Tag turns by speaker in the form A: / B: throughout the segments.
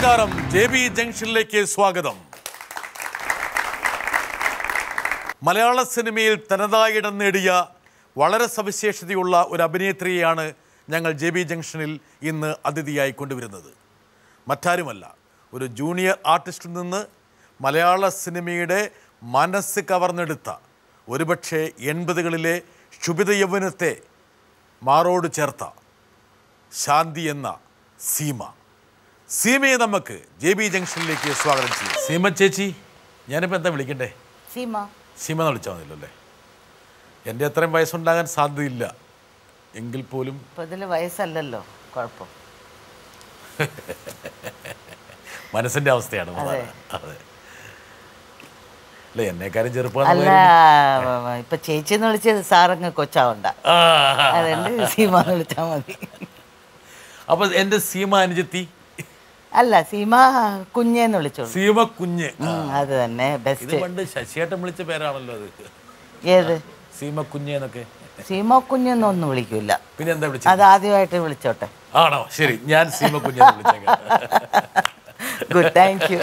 A: നമസ്കാരം, JB ജംഗ്ഷനിലേക്ക് സ്വാഗതം. മലയാള സിനിമയിൽ തനതായ ഇടം നേടിയ വളരെ സവിശേഷതയുള്ള ഒരു അഭിനേത്രിയെയാണ് ഞങ്ങൾ JB ജംഗ്ഷനിൽ ഇന്ന് അതിഥിയായി കൊണ്ടുവരുന്നത്. മറ്റാരുമല്ല, ഒരു ജൂനിയർ ആർട്ടിസ്റ്റിൽ നിന്ന് മലയാള സിനിമയുടെ മനസ്സ് കവർന്നെടുത്ത, ഒരുപക്ഷെ 80കളിലെ ശുഭിത യൗവനത്തെ മാറോട് ചേർത്ത ശാന്തി എന്ന സീമയെ നമുക്ക് JB ജംഗ്ഷനിലേക്ക് സ്വാഗതം ചെയ്യും. സീമ ചേച്ചി, ഞാനിപ്പോൾ എന്താ വിളിക്കണ്ടേ? സീമ എന്ന് വിളിച്ചാൽ മതിയല്ലോ അല്ലേ? എൻ്റെ അത്രയും വയസ്സുണ്ടാകാൻ സാധ്യതയില്ല എങ്കിൽ പോലും
B: വയസ്സല്ലല്ലോ കുഴപ്പം.
A: മനസ്സിൻ്റെ അവസ്ഥയാണ്. അതെ, അല്ല എന്നെക്കാരും ചെറുപ്പം.
B: ഇപ്പൊ ചേച്ചിന്ന് വിളിച്ചത് സാറങ്ങ് കൊച്ചാവണ്ട, അതുകൊണ്ട് സീമ എന്ന് വിളിച്ചാൽ മതി.
A: അപ്പൊ എൻ്റെ സീമ അനുജത്തി
B: അല്ല, സീമ കുഞ്ഞെന്ന് വിളിച്ചോളൂ.
A: സീമ കുഞ്ഞ്,
B: അത് തന്നെ ബെസ്റ്റ്.
A: പണ്ട് ശശിയേട്ടൻ വിളിച്ച പേരാണല്ലോ അത്.
B: ഏത്
A: സീമ കുഞ്ഞ് എന്നൊക്കെ?
B: സീമ കുഞ്ഞെന്നൊന്നും വിളിക്കൂല.
A: പിന്നെ എന്താ വിളിച്ചത്?
B: അത് ആദ്യമായിട്ട് വിളിച്ചോട്ടെ.
A: ആണോ? ശരി, ഞാൻ സീമ കുഞ്ഞ് വിളിച്ചേക്കാം.
B: Good, thank you.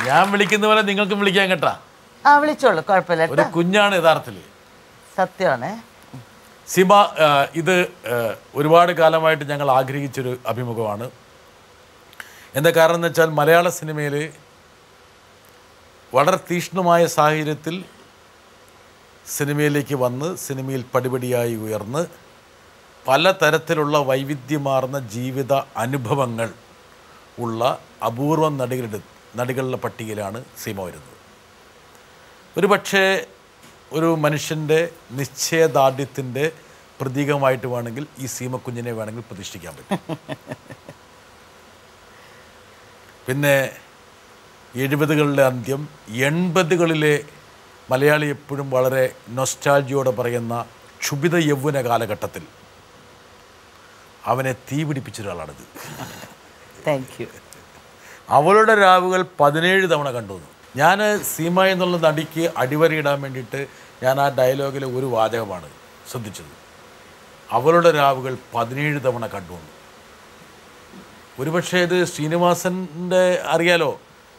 A: ഞാൻ വിളിക്കുന്ന പോലെ നിങ്ങൾക്കും വിളിക്കാൻ കേട്ടാ.
B: വിളിച്ചോളൂ, കുഴപ്പമില്ല.
A: ഒരു കുഞ്ഞാണ് യഥാർത്ഥത്തില്.
B: സത്യമാണ്.
A: സീമ, ഇത് ഒരുപാട് കാലമായിട്ട് ഞങ്ങൾ ആഗ്രഹിച്ചൊരു അഭിമുഖമാണ്. എന്താ കാരണം എന്ന് വെച്ചാൽ, മലയാള സിനിമയിൽ വളരെ തീക്ഷ്ണമായ സാഹചര്യത്തിൽ സിനിമയിലേക്ക് വന്ന് സിനിമയിൽ പടിപടിയായി ഉയർന്ന് പലതരത്തിലുള്ള വൈവിധ്യമാർന്ന ജീവിത അനുഭവങ്ങൾ ഉള്ള അപൂർവം നടികളുടെ പട്ടികയിലാണ് സീമ വരുന്നത്. ഒരുപക്ഷേ ഒരു മനുഷ്യൻ്റെ നിശ്ചയദാർഢ്യത്തിൻ്റെ പ്രതീകമായിട്ട് വേണമെങ്കിൽ ഈ സീമക്കുഞ്ഞിനെ വേണമെങ്കിൽ പ്രതിഷ്ഠിക്കാൻ പറ്റും. പിന്നെ 70കളുടെ അന്ത്യം, 80കളിലെ മലയാളി എപ്പോഴും വളരെ നൊസ്റ്റാൾജിയോടെ പറയുന്ന ക്ഷുഭിത യൗവന കാലഘട്ടത്തിൽ അവനെ തീ പിടിപ്പിച്ചൊരാളാണിത്.
B: Thank you.
A: അവളുടെ രാവുകൾ 17 തവണ കണ്ടു. ഞാൻ സീമ എന്നുള്ള നടിക്ക് അടിവരയിടാൻ വേണ്ടിയിട്ട് ഞാൻ ആ ഡയലോഗിലെ ഒരു വാചകമാണ് ശ്രദ്ധിച്ചത്. അവളുടെ രാവുകൾ 17 തവണ കണ്ടു. ഒരുപക്ഷെ ഇത് ശ്രീനിവാസൻ്റെ അറിയാലോ,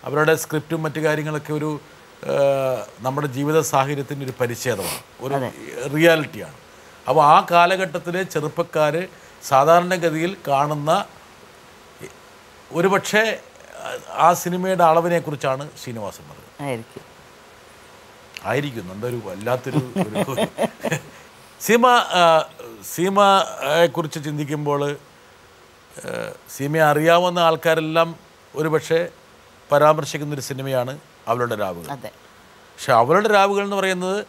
A: അവരുടെ സ്ക്രിപ്റ്റും മറ്റു കാര്യങ്ങളൊക്കെ ഒരു നമ്മുടെ ജീവിത സാഹചര്യത്തിൻ്റെ ഒരു പരിച്ഛേദമാണ്, ഒരു റിയാലിറ്റിയാണ്. അപ്പോൾ ആ കാലഘട്ടത്തിലെ ചെറുപ്പക്കാർ സാധാരണഗതിയിൽ കാണുന്ന ഒരുപക്ഷെ ആ സിനിമയുടെ അളവിനെക്കുറിച്ചാണ് ശ്രീനിവാസൻ പറഞ്ഞത്. ആയിരിക്കും എന്തൊരു വല്ലാത്തൊരു സീമയെക്കുറിച്ച് ചിന്തിക്കുമ്പോൾ, സീമയെ അറിയാവുന്ന ആൾക്കാരെല്ലാം ഒരുപക്ഷെ പരാമർശിക്കുന്നൊരു സിനിമയാണ് അവളുടെ രാവുകൾ. പക്ഷെ അവളുടെ രാവുകൾ എന്ന് പറയുന്നത്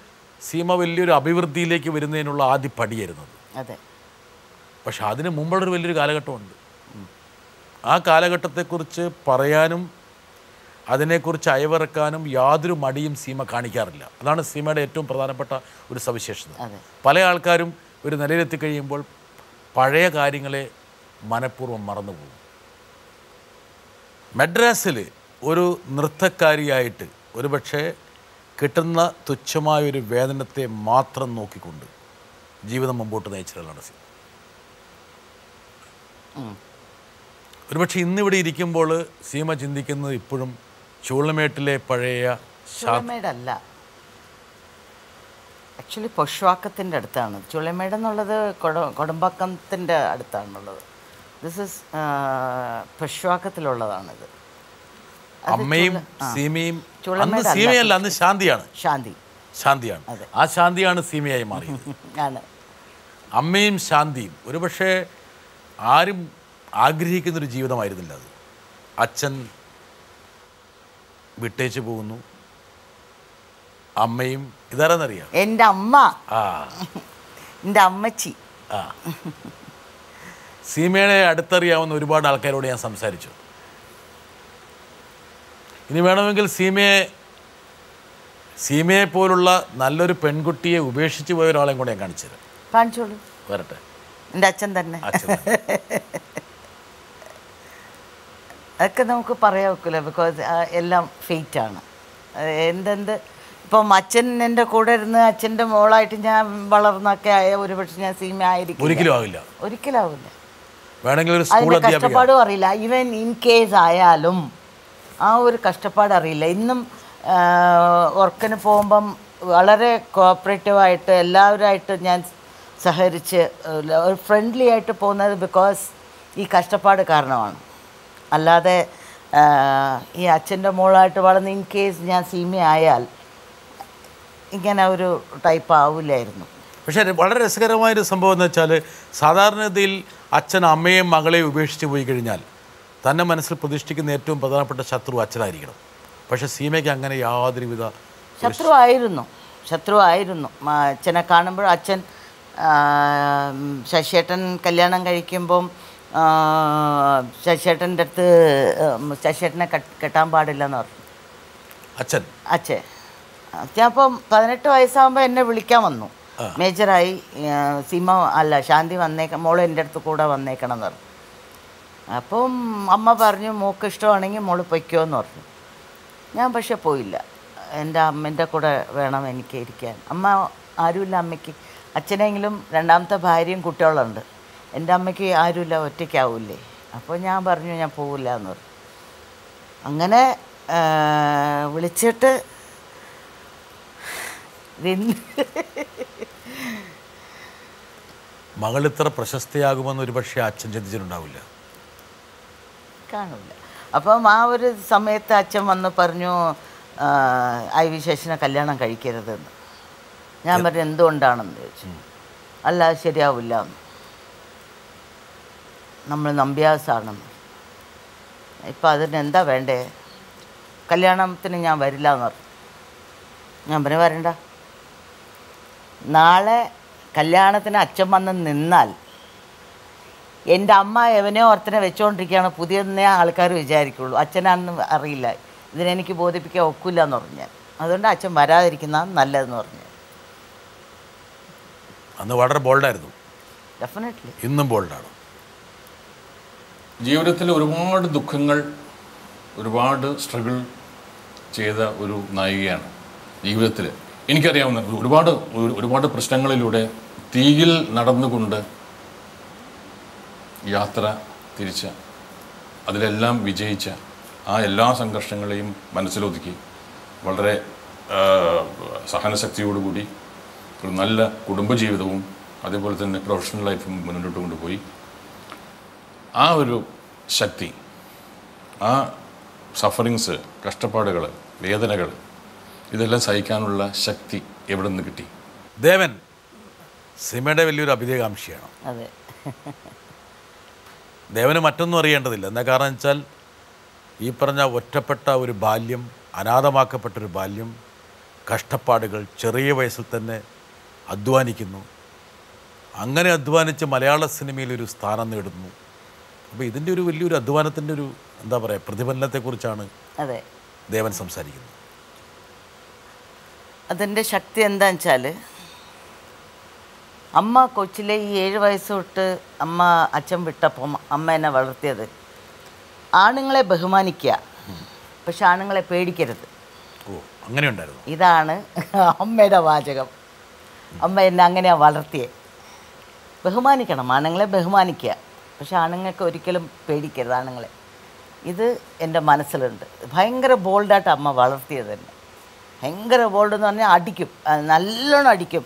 A: സീമ വലിയൊരു അഭിവൃദ്ധിയിലേക്ക് വരുന്നതിനുള്ള ആദ്യ പടിയായിരുന്നത്. പക്ഷെ അതിന് മുമ്പുള്ളൊരു വലിയൊരു കാലഘട്ടമുണ്ട്. ആ കാലഘട്ടത്തെക്കുറിച്ച് പറയാനും അതിനെക്കുറിച്ച് അയവിറക്കാനും യാതൊരു മടിയും സീമ കാണിക്കാറില്ല. അതാണ് സീമയുടെ ഏറ്റവും പ്രധാനപ്പെട്ട ഒരു സവിശേഷത. പല ആൾക്കാരും ഒരു നിലയിലെത്തിക്കഴിയുമ്പോൾ പഴയ കാര്യങ്ങളെ മനഃപൂർവ്വം മറന്നുപോകും. മദ്രാസിൽ ഒരു നൃത്തക്കാരിയായിട്ട് ഒരുപക്ഷെ കിട്ടുന്ന തുച്ഛമായൊരു വേതനത്തെ മാത്രം നോക്കിക്കൊണ്ട് ജീവിതം മുമ്പോട്ട് നയിച്ചതാണ് സീമ. ഒരുപക്ഷെ ഇന്നിവിടെ ഇരിക്കുമ്പോൾ സീമ ചിന്തിക്കുന്നത് ഇപ്പോഴും ചൂളമേട്ടിലെ പഴയ
B: ചുളമേടല്ല, ആക്ച്വലി പൊഷ്വാക്കത്തിൻ്റെ അടുത്താണ്. ചുളമേട് എന്നുള്ളത് കൊടമ്പാക്കത്തിൻ്റെ അടുത്താണുള്ളത്. This is പൊഷ്വാക്കത്തിലുള്ളതാണിത്.
A: അമ്മയും സീമയും സീമയല്ല, അന്ന് ശാന്തിയാണ്. ആ ശാന്തിയാണ് സീമയായി മാറിയത്. അമ്മയും ശാന്തിയും ഒരുപക്ഷെ ആരും ആഗ്രഹിക്കുന്നൊരു ജീവിതമായിരുന്നില്ല അത്. അച്ഛൻ വിട്ടേച്ച് പോകുന്നു, അമ്മയും ഇതാരെന്നറിയാം?
B: എൻ്റെ അമ്മ, എൻ്റെ അമ്മച്ചി.
A: സീമയെ അടുത്തറിയാവുന്ന ഒരുപാട് ആൾക്കാരോട് ഞാൻ സംസാരിച്ചു. ഇനി വേണമെങ്കിൽ സീമയെ പോലുള്ള നല്ലൊരു പെൺകുട്ടിയെ ഉപേക്ഷിച്ച് പോയ ഒരാളെയും കൂടെ ഞാൻ കാണിച്ചു തരാം.
B: കാണിച്ചോളൂ,
A: വരട്ടെ.
B: എൻ്റെ അച്ഛൻ തന്നെ. അതൊക്കെ നമുക്ക് പറയാൻ ഒക്കില്ല, ബിക്കോസ് എല്ലാം ഫെയ്റ്റാണ്. എന്തെന്ത് ഇപ്പം അച്ഛൻ എൻ്റെ കൂടെ ഇരുന്ന് അച്ഛൻ്റെ മോളായിട്ട് ഞാൻ വളർന്നൊക്കെ ആയ ഒരുപക്ഷെ ഞാൻ സീമ ആയിരിക്കും.
A: ഒരിക്കലും ആവില്ല.
B: ഒരിക്കലാവില്ല.
A: വേണമെങ്കിൽ ഒരു സ്കൂൾ
B: അതിൻ്റെ
A: അധ്യാപിക.
B: കഷ്ടപ്പാടും അറിയില്ല. ഈവൻ ഇൻ കേസ് ആയാലും ആ ഒരു കഷ്ടപ്പാട് അറിയില്ല. ഇന്നും വർക്കിന് പോകുമ്പം വളരെ കോപ്പറേറ്റീവായിട്ട് എല്ലാവരുമായിട്ട് ഞാൻ സഹകരിച്ച് ഒരു ഫ്രണ്ട്ലി ആയിട്ട് പോകുന്നത് ബിക്കോസ് ഈ കഷ്ടപ്പാട് കാരണമാണ്. അല്ലാതെ ഈ അച്ഛൻ്റെ മോളായിട്ട് വളർന്ന് ഇൻ കേസ് ഞാൻ സീമ ആയാൽ ഇങ്ങനെ ഒരു ടൈപ്പ് ആവില്ലായിരുന്നു.
A: പക്ഷേ വളരെ രസകരമായൊരു സംഭവം എന്ന് വെച്ചാൽ സാധാരണഗതിയിൽ അച്ഛൻ അമ്മയെയും മകളെയും ഉപേക്ഷിച്ച് പോയി കഴിഞ്ഞാൽ തന്നെ മനസ്സിൽ പ്രതിഷ്ഠിക്കുന്ന ഏറ്റവും പ്രധാനപ്പെട്ട ശത്രു അച്ഛനായിരിക്കണം. പക്ഷേ സീമയ്ക്ക് അങ്ങനെ യാതൊരുവിധ
B: ശത്രുവായിരുന്നു. അച്ഛനെ കാണുമ്പോൾ അച്ഛൻ ശശിയേട്ടൻ കല്യാണം കഴിക്കുമ്പം ശശിയേട്ടൻ്റെ അടുത്ത് ശശിയേട്ടനെ കെട്ടാൻ പാടില്ലെന്ന് പറഞ്ഞു അച്ഛൻ. അപ്പം 18 വയസ്സാകുമ്പോൾ എന്നെ വിളിക്കാൻ വന്നു. മേജറായി സീമ അല്ല ശാന്തി മോൾ എൻ്റെ അടുത്ത് കൂടെ വന്നേക്കണം എന്ന് പറഞ്ഞു. അപ്പം അമ്മ പറഞ്ഞു മോൾക്ക് ഇഷ്ടമാണെങ്കിൽ മോൾ പൊയ്ക്കോ എന്ന് പറഞ്ഞു. ഞാൻ പക്ഷെ പോയില്ല. എൻ്റെ അമ്മേൻ്റെ കൂടെ വേണം എനിക്ക് ഇരിക്കാൻ. അമ്മ ആരുമില്ല അമ്മയ്ക്ക്. അച്ഛനെങ്കിലും രണ്ടാമത്തെ ഭാര്യയും കുട്ടികളുണ്ട്. എൻ്റെ അമ്മയ്ക്ക് ആരുമില്ല, ഒറ്റയ്ക്കാവില്ലേ. അപ്പോൾ ഞാൻ പറഞ്ഞു ഞാൻ പോവില്ല എന്ന് പറഞ്ഞു. അങ്ങനെ വിളിച്ചിട്ട്
A: മകൾ ഇത്ര പ്രശസ്തയാകുമെന്ന് ഒരു പക്ഷേ അച്ഛൻ ചിന്തിച്ചിട്ടുണ്ടാവില്ല,
B: കാണില്ല. അപ്പം ആ ഒരു സമയത്ത് അച്ഛൻ വന്ന് പറഞ്ഞു ഐ വി ശശിനെ കല്യാണം കഴിക്കരുതെന്ന്. ഞാൻ പറഞ്ഞു എന്തുകൊണ്ടാണെന്ന് ചോദിച്ചു. അല്ല ശരിയാവില്ല, നമ്മൾ നമ്പ്യാസാണെന്ന്. ഇപ്പം അതിനെന്താ വേണ്ടേ? കല്യാണത്തിന് ഞാൻ വരില്ല എന്ന് പറഞ്ഞു. ഞാൻ പറഞ്ഞു വരണ്ട. നാളെ കല്യാണത്തിന് അച്ഛൻ വന്ന് നിന്നാൽ എൻ്റെ അമ്മ എവനെയോ ഓർത്തനെ വെച്ചുകൊണ്ടിരിക്കുകയാണ് പുതിയതെന്നേ ആൾക്കാർ വിചാരിക്കുള്ളൂ. അച്ഛനാണെന്ന് അറിയില്ല. ഇതിനെനിക്ക് ബോധിപ്പിക്കാൻ ഒക്കില്ല എന്ന് പറഞ്ഞു ഞാൻ. അതുകൊണ്ട് അച്ഛൻ വരാതിരിക്കുന്നതാണ് നല്ലതെന്ന് പറഞ്ഞു.
A: അന്ന് വളരെ ബോൾഡായിരുന്നു.
B: ഡെഫിനറ്റ്ലി
A: ഇന്നും ബോൾഡാണ്.
C: ജീവിതത്തിൽ ഒരുപാട് ദുഃഖങ്ങൾ, ഒരുപാട് സ്ട്രഗിൾ ചെയ്ത ഒരു നായികയാണ് ജീവിതത്തിൽ. എനിക്കറിയാവുന്ന ഒരുപാട് പ്രശ്നങ്ങളിലൂടെ തീയിൽ നടന്നുകൊണ്ട് യാത്ര തിരിച്ച, അതിലെല്ലാം വിജയിച്ച, ആ എല്ലാ സംഘർഷങ്ങളെയും മനസ്സിലൊതുക്കി വളരെ സഹനശക്തിയോടുകൂടി ഒരു നല്ല കുടുംബജീവിതവും അതേപോലെ തന്നെ പ്രൊഫഷണൽ ലൈഫും മുന്നോട്ട് കൊണ്ടുപോയി. ആ ഒരു ശക്തി, ആ സഫറിങ്സ്, കഷ്ടപ്പാടുകൾ, വേദനകൾ, ഇതെല്ലാം സഹിക്കാനുള്ള ശക്തി എവിടെ നിന്ന് കിട്ടി?
A: ദേവൻ സിമയുടെ വലിയൊരു അഭിനയകാംക്ഷിയാണ്.
B: അതെ.
A: ദേവന് മറ്റൊന്നും അറിയേണ്ടതില്ല. എന്താ കാരണം വെച്ചാൽ ഈ പറഞ്ഞ ഒറ്റപ്പെട്ട ഒരു ബാല്യം, അനാഥമാക്കപ്പെട്ടൊരു ബാല്യം, കഷ്ടപ്പാടുകൾ, ചെറിയ വയസ്സിൽ തന്നെ അധ്വാനിക്കുന്നു. അങ്ങനെ അധ്വാനിച്ച് മലയാള സിനിമയിലൊരു സ്ഥാനം നേടുന്നു. അപ്പോൾ ഇതിൻ്റെ ഒരു വലിയൊരു അധ്വാനത്തിൻ്റെ ഒരു എന്താ പറയുക പ്രതിഫലനത്തെക്കുറിച്ചാണ്
B: അതെ
A: ദേവൻ സംസാരിക്കുന്നത്.
B: അതിൻ്റെ ശക്തി എന്താണെന്ന് വെച്ചാൽ അമ്മ കൊച്ചിലെ ഈ 7 വയസ്സ് തൊട്ട് അമ്മ അച്ഛൻ വിട്ടപ്പം അമ്മ എന്നെ വളർത്തിയത് ആണുങ്ങളെ ബഹുമാനിക്കുക, പക്ഷെ ആണുങ്ങളെ പേടിക്കരുത്.
A: ഓ, അങ്ങനെ ഉണ്ടായിരുന്നു.
B: ഇതാണ് അമ്മയുടെ വാചകം. അമ്മ എന്നെ അങ്ങനെയാണ് വളർത്തിയത്. ബഹുമാനിക്കണം, ആണുങ്ങളെ ബഹുമാനിക്കുക, പക്ഷെ ആണുങ്ങൾക്ക് ഒരിക്കലും പേടിക്കരുത് ആണുങ്ങളെ. ഇത് എൻ്റെ മനസ്സിലുണ്ട്. ഭയങ്കര ബോൾഡായിട്ട് അമ്മ വളർത്തിയത് തന്നെ. ഭയങ്കര ബോൾഡ് എന്ന് പറഞ്ഞാൽ അടിക്കും, നല്ലോണം അടിക്കും.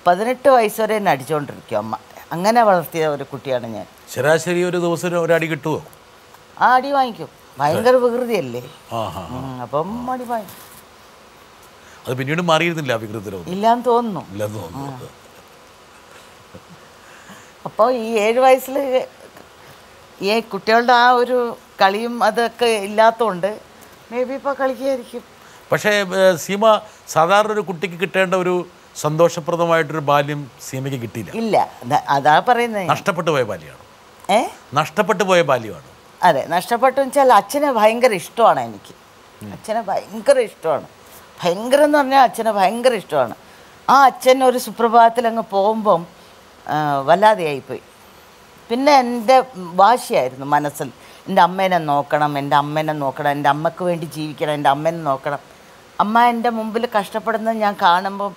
B: 18 വയസ്സ് വരെ എന്നെ അടിച്ചുകൊണ്ടിരിക്കും അമ്മ. അങ്ങനെ വളർത്തിയ ഒരു കുട്ടിയാണ് ഞാൻ.
A: ശരാശരി ഒരു ദിവസം ഒരടി കിട്ടുമോ?
B: ആ അടി വാങ്ങിക്കും. ഭയങ്കര വികൃതിയല്ലേ, അപ്പം അടി വാങ്ങിക്കും.
A: അത് പിന്നീട് മാറിയിരുന്നില്ല വികൃതിരോ?
B: ഇല്ലാന്ന് തോന്നുന്നു.
A: ഇല്ലെന്ന് തോന്നുന്നു.
B: അപ്പോൾ ഈ 7 വയസ്സിൽ ഈ കുട്ടികളുടെ ആ ഒരു കളിയും അതൊക്കെ ഇല്ലാത്തതുകൊണ്ട് മേ ബി ഇപ്പോൾ കളിക്കുകയായിരിക്കും.
A: പക്ഷേ സീമ സാധാരണ ഒരു കുട്ടിക്ക് കിട്ടേണ്ട ഒരു സന്തോഷപ്രദമായിട്ടൊരു ബാല്യം സീമയ്ക്ക് കിട്ടിയില്ല.
B: ഇല്ല, അതാ പറയുന്നത്.
A: നഷ്ടപ്പെട്ടു പോയ ബാല്യമാണ്.
B: നഷ്ടപ്പെട്ടു
A: പോയ ബാല്യമാണ്.
B: അതെ, നഷ്ടപ്പെട്ടു വെച്ചാൽ അച്ഛനെ ഭയങ്കര ഇഷ്ടമാണ് എനിക്ക്. അച്ഛനെ ഭയങ്കര ഇഷ്ടമാണ്. ഭയങ്കര എന്ന് പറഞ്ഞാൽ അച്ഛനെ ഭയങ്കര ഇഷ്ടമാണ്. ആ അച്ഛൻ ഒരു സുപ്രഭാതത്തിൽ അങ്ങ് പോകുമ്പം വല്ലാതെയായിപ്പോയി. പിന്നെ എൻ്റെ വാശിയായിരുന്നു മനസ്സിൽ. എൻ്റെ അമ്മേനെ നോക്കണം, എൻ്റെ അമ്മേനെ നോക്കണം, എൻ്റെ അമ്മയ്ക്ക് വേണ്ടി ജീവിക്കണം, എൻ്റെ അമ്മേനെ നോക്കണം. അമ്മ എൻ്റെ മുമ്പിൽ കഷ്ടപ്പെടുന്നത് ഞാൻ കാണുമ്പം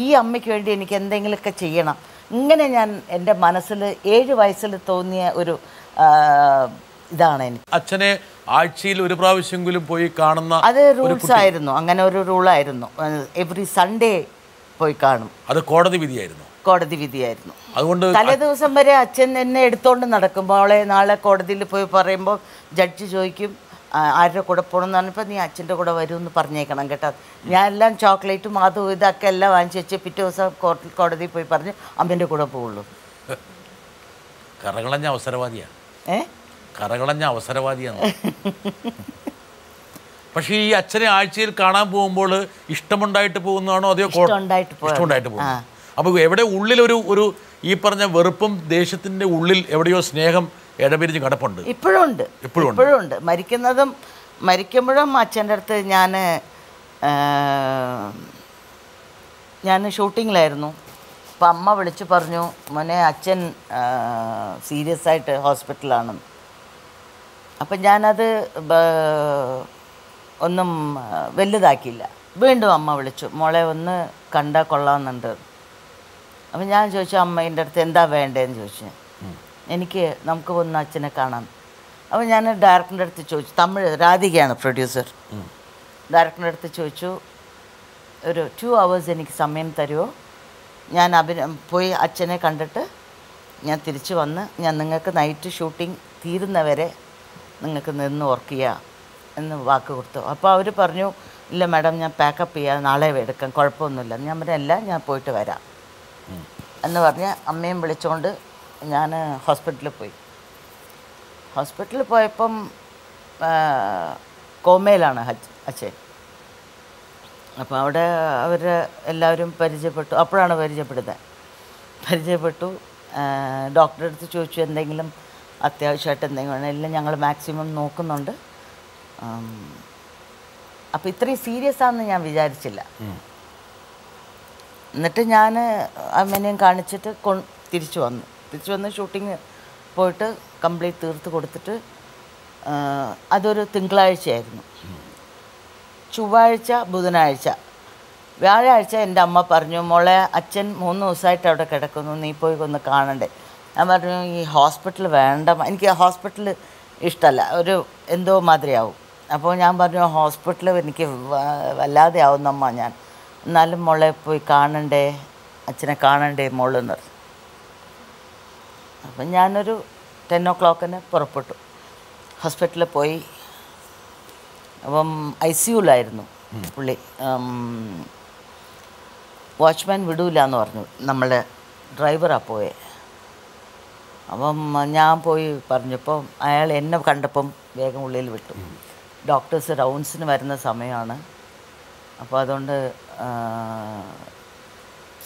B: ഈ അമ്മയ്ക്ക് വേണ്ടി എനിക്ക് എന്തെങ്കിലുമൊക്കെ ചെയ്യണം. ഇങ്ങനെ ഞാൻ എൻ്റെ മനസ്സിൽ 7 വയസ്സിൽ തോന്നിയ ഒരു ഇതാണ് എനിക്ക്.
A: അച്ഛനെ ആഴ്ചയിൽ ഒരു പ്രാവശ്യമെങ്കിലും പോയി കാണുന്ന
B: അത് റൂൾസ് ആയിരുന്നു, അങ്ങനെ ഒരു റൂളായിരുന്നു. എവറി സൺഡേ പോയി കാണും.
A: അത് കോടതി വിധിയായിരുന്നു.
B: കോടതി വിധിയായിരുന്നു.
A: അതുകൊണ്ട്
B: തലേ ദിവസം വരെ അച്ഛൻ എന്നെ എടുത്തോണ്ട് നടക്കും. അവളെ നാളെ കോടതിയിൽ പോയി പറയുമ്പോൾ ജഡ്ജി ചോദിക്കും ആരുടെ കൂടെ പോകണമെന്ന് പറഞ്ഞപ്പോൾ നീ അച്ഛൻ്റെ കൂടെ വരുമെന്ന് പറഞ്ഞേക്കണം കേട്ടോ. ഞാൻ എല്ലാം ചോക്ലേറ്റും അതും ഇതൊക്കെ എല്ലാം വാങ്ങിച്ച് വെച്ച് പിറ്റേ ദിവസം കോടതിയിൽ പോയി പറഞ്ഞ് അമ്മേൻ്റെ കൂടെ പോവുള്ളൂ.
A: കറകളഞ്ഞ അവസരവാദിയാണ്. കറകളഞ്ഞ അവസരവാദിയാണ്. പക്ഷേ ഈ അച്ഛനെ ആഴ്ചയിൽ കാണാൻ പോകുമ്പോൾ ഇഷ്ടമുണ്ടായിട്ട് പോകുന്നതാണോ അതെയോ ഇഷ്ടമുണ്ടായിട്ട് പോകുന്നു? അപ്പോൾ എവിടെ ഉള്ളിലൊരു ഒരു ഈ പറഞ്ഞ വെറുപ്പും ദേഷ്യത്തിൻ്റെ ഉള്ളിൽ എവിടെയോ സ്നേഹം ഇടപിരിഞ്ഞ് കിടപ്പുണ്ട്.
B: ഇപ്പോഴും ഉണ്ട്. മരിക്കുമ്പോഴും അച്ഛൻ്റെ അടുത്ത് ഞാൻ ഷൂട്ടിങ്ങിലായിരുന്നു. അപ്പം അമ്മ വിളിച്ച് പറഞ്ഞു മോനെ അച്ഛൻ സീരിയസ് ആയിട്ട് ഹോസ്പിറ്റലാണെന്ന്. അപ്പം ഞാനത് ഒന്നും വലുതാക്കിയില്ല. വീണ്ടും അമ്മ വിളിച്ചു മോളെ ഒന്ന് കണ്ടാൽ കൊള്ളാമെന്നുണ്ട്. അപ്പം ഞാൻ ചോദിച്ചു അമ്മേൻ്റെ അടുത്ത് എന്താ വേണ്ടതെന്ന് ചോദിച്ചു. നമുക്ക് ഒന്ന് അച്ഛനെ കാണാം. അപ്പോൾ ഞാൻ ഡയറക്ടറിൻ്റെ അടുത്ത് ചോദിച്ചു, തമിഴ് രാധികയാണ് പ്രൊഡ്യൂസർ. ഡയറക്ടറിൻ്റെ അടുത്ത് ചോദിച്ചു ഒരു 2 hours എനിക്ക് സമയം തരുമോ? ഞാൻ പോയി അച്ഛനെ കണ്ടിട്ട് ഞാൻ തിരിച്ച് വന്ന് ഞാൻ നിങ്ങൾക്ക് നൈറ്റ് ഷൂട്ടിംഗ് തീരുന്നവരെ നിങ്ങൾക്ക് നിന്ന് വർക്ക് ചെയ്യാം എന്ന് വാക്ക് കൊടുത്തു. അപ്പോൾ അവർ പറഞ്ഞു ഇല്ല മാഡം ഞാൻ പാക്കപ്പ് ചെയ്യാം, നാളെ എടുക്കാം, കുഴപ്പമൊന്നുമില്ല. ഞാൻ പറഞ്ഞല്ല ഞാൻ പോയിട്ട് വരാം എന്ന് പറഞ്ഞ് അമ്മയും വിളിച്ചുകൊണ്ട് ഞാൻ ഹോസ്പിറ്റലിൽ പോയി. ഹോസ്പിറ്റലിൽ പോയപ്പം കോമയിലാണ് അച്ഛൻ. അപ്പോൾ അവിടെ അവർ എല്ലാവരും പരിചയപ്പെട്ടു. അപ്പോഴാണ് പരിചയപ്പെട്ടു. ഡോക്ടറെ അടുത്ത് ചോദിച്ചു എന്തെങ്കിലും അത്യാവശ്യമായിട്ട് എന്തെങ്കിലും വേണം. എല്ലാം ഞങ്ങൾ മാക്സിമം നോക്കുന്നുണ്ട്. അപ്പോൾ ഇത്രയും സീരിയസ് ആണെന്ന് ഞാൻ വിചാരിച്ചില്ല. എന്നിട്ട് ഞാൻ അമ്മേനെയും കാണിച്ചിട്ട് തിരിച്ചു വന്ന് ഷൂട്ടിങ് പോയിട്ട് കംപ്ലീറ്റ് തീർത്ത് കൊടുത്തിട്ട് അതൊരു തിങ്കളാഴ്ചയായിരുന്നു. ചൊവ്വാഴ്ച ബുധനാഴ്ച വ്യാഴാഴ്ച എൻ്റെ അമ്മ പറഞ്ഞു മോളെ അച്ഛൻ 3 ദിവസമായിട്ട് അവിടെ കിടക്കുന്നു, നീ പോയി ഒന്ന് കാണണ്ടേ. ഞാൻ പറഞ്ഞു ഈ ഹോസ്പിറ്റൽ വേണ്ട, എനിക്ക് ഹോസ്പിറ്റൽ ഇഷ്ടമല്ല, ഒരു എന്തോ മാതിരിയാവും. അപ്പോൾ ഞാൻ പറഞ്ഞു ഹോസ്പിറ്റൽ എനിക്ക് വല്ലാതെ ആവുന്നമ്മ, ഞാൻ എന്നാലും മോളെ പോയി കാണണ്ടേ, അച്ഛനെ കാണണ്ടേ മോളെന്ന് പറഞ്ഞു. അപ്പം ഞാനൊരു 10 o'clock പുറപ്പെട്ടു. ഹോസ്പിറ്റലിൽ പോയി. അപ്പം ICUലായിരുന്നു പുള്ളി. വാച്ച്മാൻ വിടൂല എന്ന് പറഞ്ഞു, നമ്മളെ ഡ്രൈവറാണ് പോയെ. അപ്പം ഞാൻ പോയി പറഞ്ഞപ്പോൾ അയാൾ എന്നെ കണ്ടപ്പം വേഗം ഉള്ളിൽ വിട്ടു. ഡോക്ടേഴ്സ് റൗണ്ട്സിന് വരുന്ന സമയമാണ്. അപ്പോൾ അതുകൊണ്ട്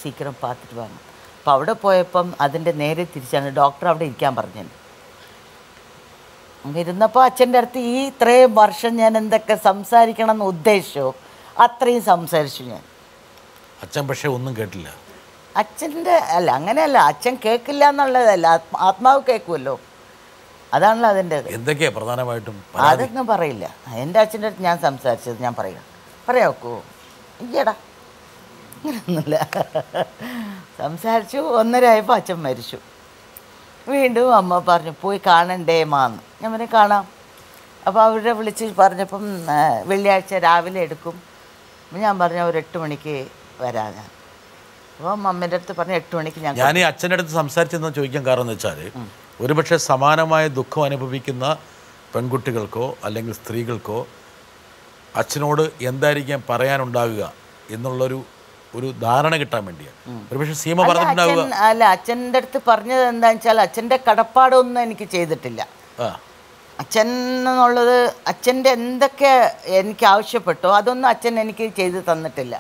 B: സീക്കിരം പാത്തിട്ട് വാങ്ങും. അപ്പോൾ അവിടെ പോയപ്പം അതിൻ്റെ നേരെ തിരിച്ചാണ് ഡോക്ടർ അവിടെ ഇരിക്കാൻ പറഞ്ഞത്. ഇരുന്നപ്പോൾ അച്ഛൻ്റെ അടുത്ത് ഈ ഇത്രയും വർഷം ഞാൻ എന്തൊക്കെ സംസാരിക്കണം എന്ന് ഉദ്ദേശിച്ചോ അത്രയും സംസാരിച്ചു ഞാൻ.
A: അച്ഛൻ പക്ഷേ ഒന്നും കേട്ടില്ല.
B: അച്ഛൻ്റെ അല്ല, അങ്ങനെയല്ല, അച്ഛൻ കേൾക്കില്ല എന്നുള്ളതല്ല, ആത്മാവ് കേൾക്കുമല്ലോ, അതാണല്ലോ അതിൻ്റെ.
A: എന്തൊക്കെയാ പ്രധാനമായിട്ടും?
B: അതൊന്നും പറയില്ല. എൻ്റെ അച്ഛൻ്റെ അടുത്ത് ഞാൻ സംസാരിച്ചത് ഞാൻ പറയാമോ? ഇയ്യടാ അങ്ങനെയൊന്നുമില്ല. സംസാരിച്ചു. 1:30 ആയപ്പോൾ അച്ഛൻ മരിച്ചു. വീണ്ടും അമ്മ പറഞ്ഞു പോയി കാണണ്ടേ മാന്ന്. ഞാൻ പറഞ്ഞു കാണാം. അപ്പോൾ അവരെ വിളിച്ച് പറഞ്ഞപ്പം വെള്ളിയാഴ്ച രാവിലെ എടുക്കും. അപ്പം ഞാൻ പറഞ്ഞു ഒരു 8 മണിക്ക് വരാം ഞാൻ. അപ്പം അമ്മേൻ്റെ അടുത്ത് പറഞ്ഞു 8 മണിക്ക് ഞാൻ
A: ഈ അച്ഛൻ്റെ അടുത്ത് സംസാരിച്ചെന്ന് ചോദിക്കാൻ കാരണം എന്ന് വെച്ചാൽ ഒരുപക്ഷെ സമാനമായ ദുഃഖം അനുഭവിക്കുന്ന പെൺകുട്ടികൾക്കോ അല്ലെങ്കിൽ സ്ത്രീകൾക്കോ അച്ഛനോട് എന്തായിരിക്കാം പറയാനുണ്ടാകുക എന്നുള്ളൊരു ധാരണ കിട്ടാൻ വേണ്ടിയാണ് ഒരുപക്ഷെ സീമ പറഞ്ഞിട്ടുണ്ടാവുക.
B: അല്ല, അച്ഛൻ്റെ അടുത്ത് പറഞ്ഞത് എന്താണെന്ന് വെച്ചാൽ അച്ഛൻ്റെ കടപ്പാടൊന്നും എനിക്ക് ചെയ്തിട്ടില്ല. അച്ഛൻ എന്നുള്ളത് അച്ഛൻ്റെ എന്തൊക്കെ എനിക്ക് ആവശ്യപ്പെട്ടോ അതൊന്നും അച്ഛൻ എനിക്ക് ചെയ്ത് തന്നിട്ടില്ല.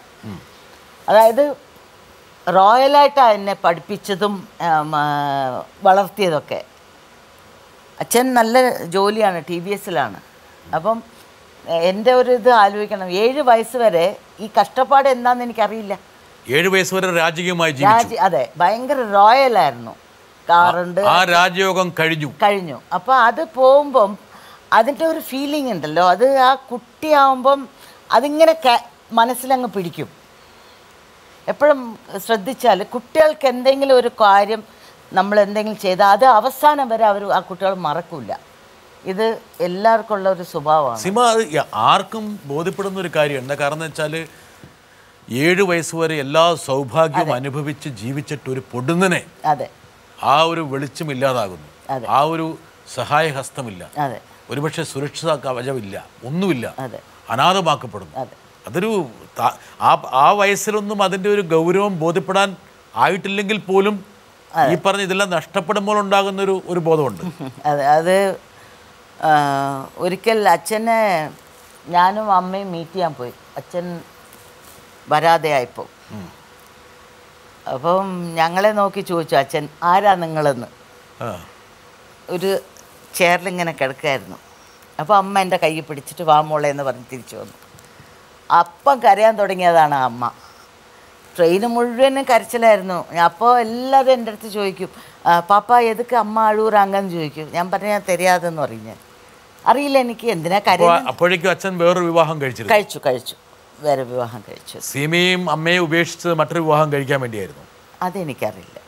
B: അതായത് റോയലായിട്ടാണ് എന്നെ പഠിപ്പിച്ചതും വളർത്തിയതൊക്കെ. അച്ഛൻ നല്ല ജോലിയാണ്, TVSലാണ്. അപ്പം എൻ്റെ ഒരു ഇത് ആലോചിക്കണം, 7 വയസ്സ് വരെ ഈ കഷ്ടപ്പാട് എന്താണെന്ന് എനിക്കറിയില്ല.
A: 7 വയസ്സ് വരെ രാജകീയമായി ജീവിച്ചു.
B: അതെ, ഭയങ്കര റോയലായിരുന്നു. കാറുണ്ട്,
A: ആ രാജയോഗം കഴിഞ്ഞു.
B: അപ്പോൾ അത് പോകുമ്പം അതിൻ്റെ ഒരു ഫീലിംഗ് ഉണ്ടല്ലോ, അത് ആ കുട്ടിയാവുമ്പം അതിങ്ങനെ മനസ്സിലങ്ങ് പിടിക്കും. എപ്പോഴും ശ്രദ്ധിച്ചാൽ കുട്ടികൾക്ക് എന്തെങ്കിലും ഒരു കാര്യം നമ്മൾ എന്തെങ്കിലും ചെയ്താൽ അത് അവസാനം വരെ ആ കുട്ടികൾ മറക്കില്ല. ഇത് എല്ലാവർക്കും ഉള്ള ഒരു സ്വഭാവമാണ്.
A: സിമ അത് ആർക്കും ബോധ്യപ്പെടുന്ന ഒരു കാര്യമുണ്ട്. കാരണം എന്ന് വെച്ചാൽ 7 വയസ്സ് വരെ എല്ലാ സൗഭാഗ്യവും അനുഭവിച്ച് ജീവിച്ചിട്ട് ഒരു പൊടുന്നനെ
B: അതെ
A: ആ ഒരു വെളിച്ചമില്ലാതാകുന്നു, ആ ഒരു സഹായഹസ്തമില്ല, ഒരുപക്ഷെ സുരക്ഷിത കവചമില്ല, ഒന്നുമില്ല, അനാഥമാക്കപ്പെടുന്നു. അതൊരു ആ വയസ്സിലൊന്നും അതിൻ്റെ ഒരു ഗൗരവം ബോധ്യപ്പെടാൻ ആയിട്ടില്ലെങ്കിൽ പോലും ഈ പറഞ്ഞ ഇതെല്ലാം നഷ്ടപ്പെടുമ്പോൾ ഉണ്ടാകുന്ന ഒരു ബോധമുണ്ട്.
B: അതെ, അത് ഒരിക്കൽ അച്ഛനെ ഞാനും അമ്മയും മീറ്റ് ചെയ്യാൻ പോയി. അച്ഛൻ വരാതെയായപ്പോൾ അപ്പം ഞങ്ങളെ നോക്കി ചോദിച്ചു അച്ഛൻ, ആരാ നിങ്ങളെന്ന്. ഒരു ചെയറിലിങ്ങനെ കിടക്കായിരുന്നു. അപ്പോൾ അമ്മ എൻ്റെ കൈ പിടിച്ചിട്ട് വാ മോളെ എന്ന് പറഞ്ഞ് തിരിച്ചു വന്നു. അപ്പം കരയാൻ തുടങ്ങിയതാണ് അമ്മ. ട്രെയിന് മുഴുവനും കരച്ചിലായിരുന്നു. അപ്പോൾ എല്ലാവരും എൻ്റെ അടുത്ത് ചോദിക്കും, പാപ്പ എതുക്ക് അമ്മ അഴൂറാങ്ങന്ന് ചോദിക്കും. ഞാൻ പറഞ്ഞ ഞാൻ തരാതെന്ന് പറയും. ഞാൻ അറിയില്ല എനിക്ക് എന്തിനാ കരയുന്നത്.
A: അപ്പോഴേക്കും അച്ഛൻ വേറൊരു വിവാഹം
B: കഴിച്ചു വേറെ വിവാഹം കഴിച്ചു.
A: സീമയും അമ്മയെ ഉപേക്ഷിച്ച് മറ്റൊരു വിവാഹം കഴിക്കാൻ വേണ്ടിയായിരുന്നു.
B: അതെനിക്കറിയില്ല.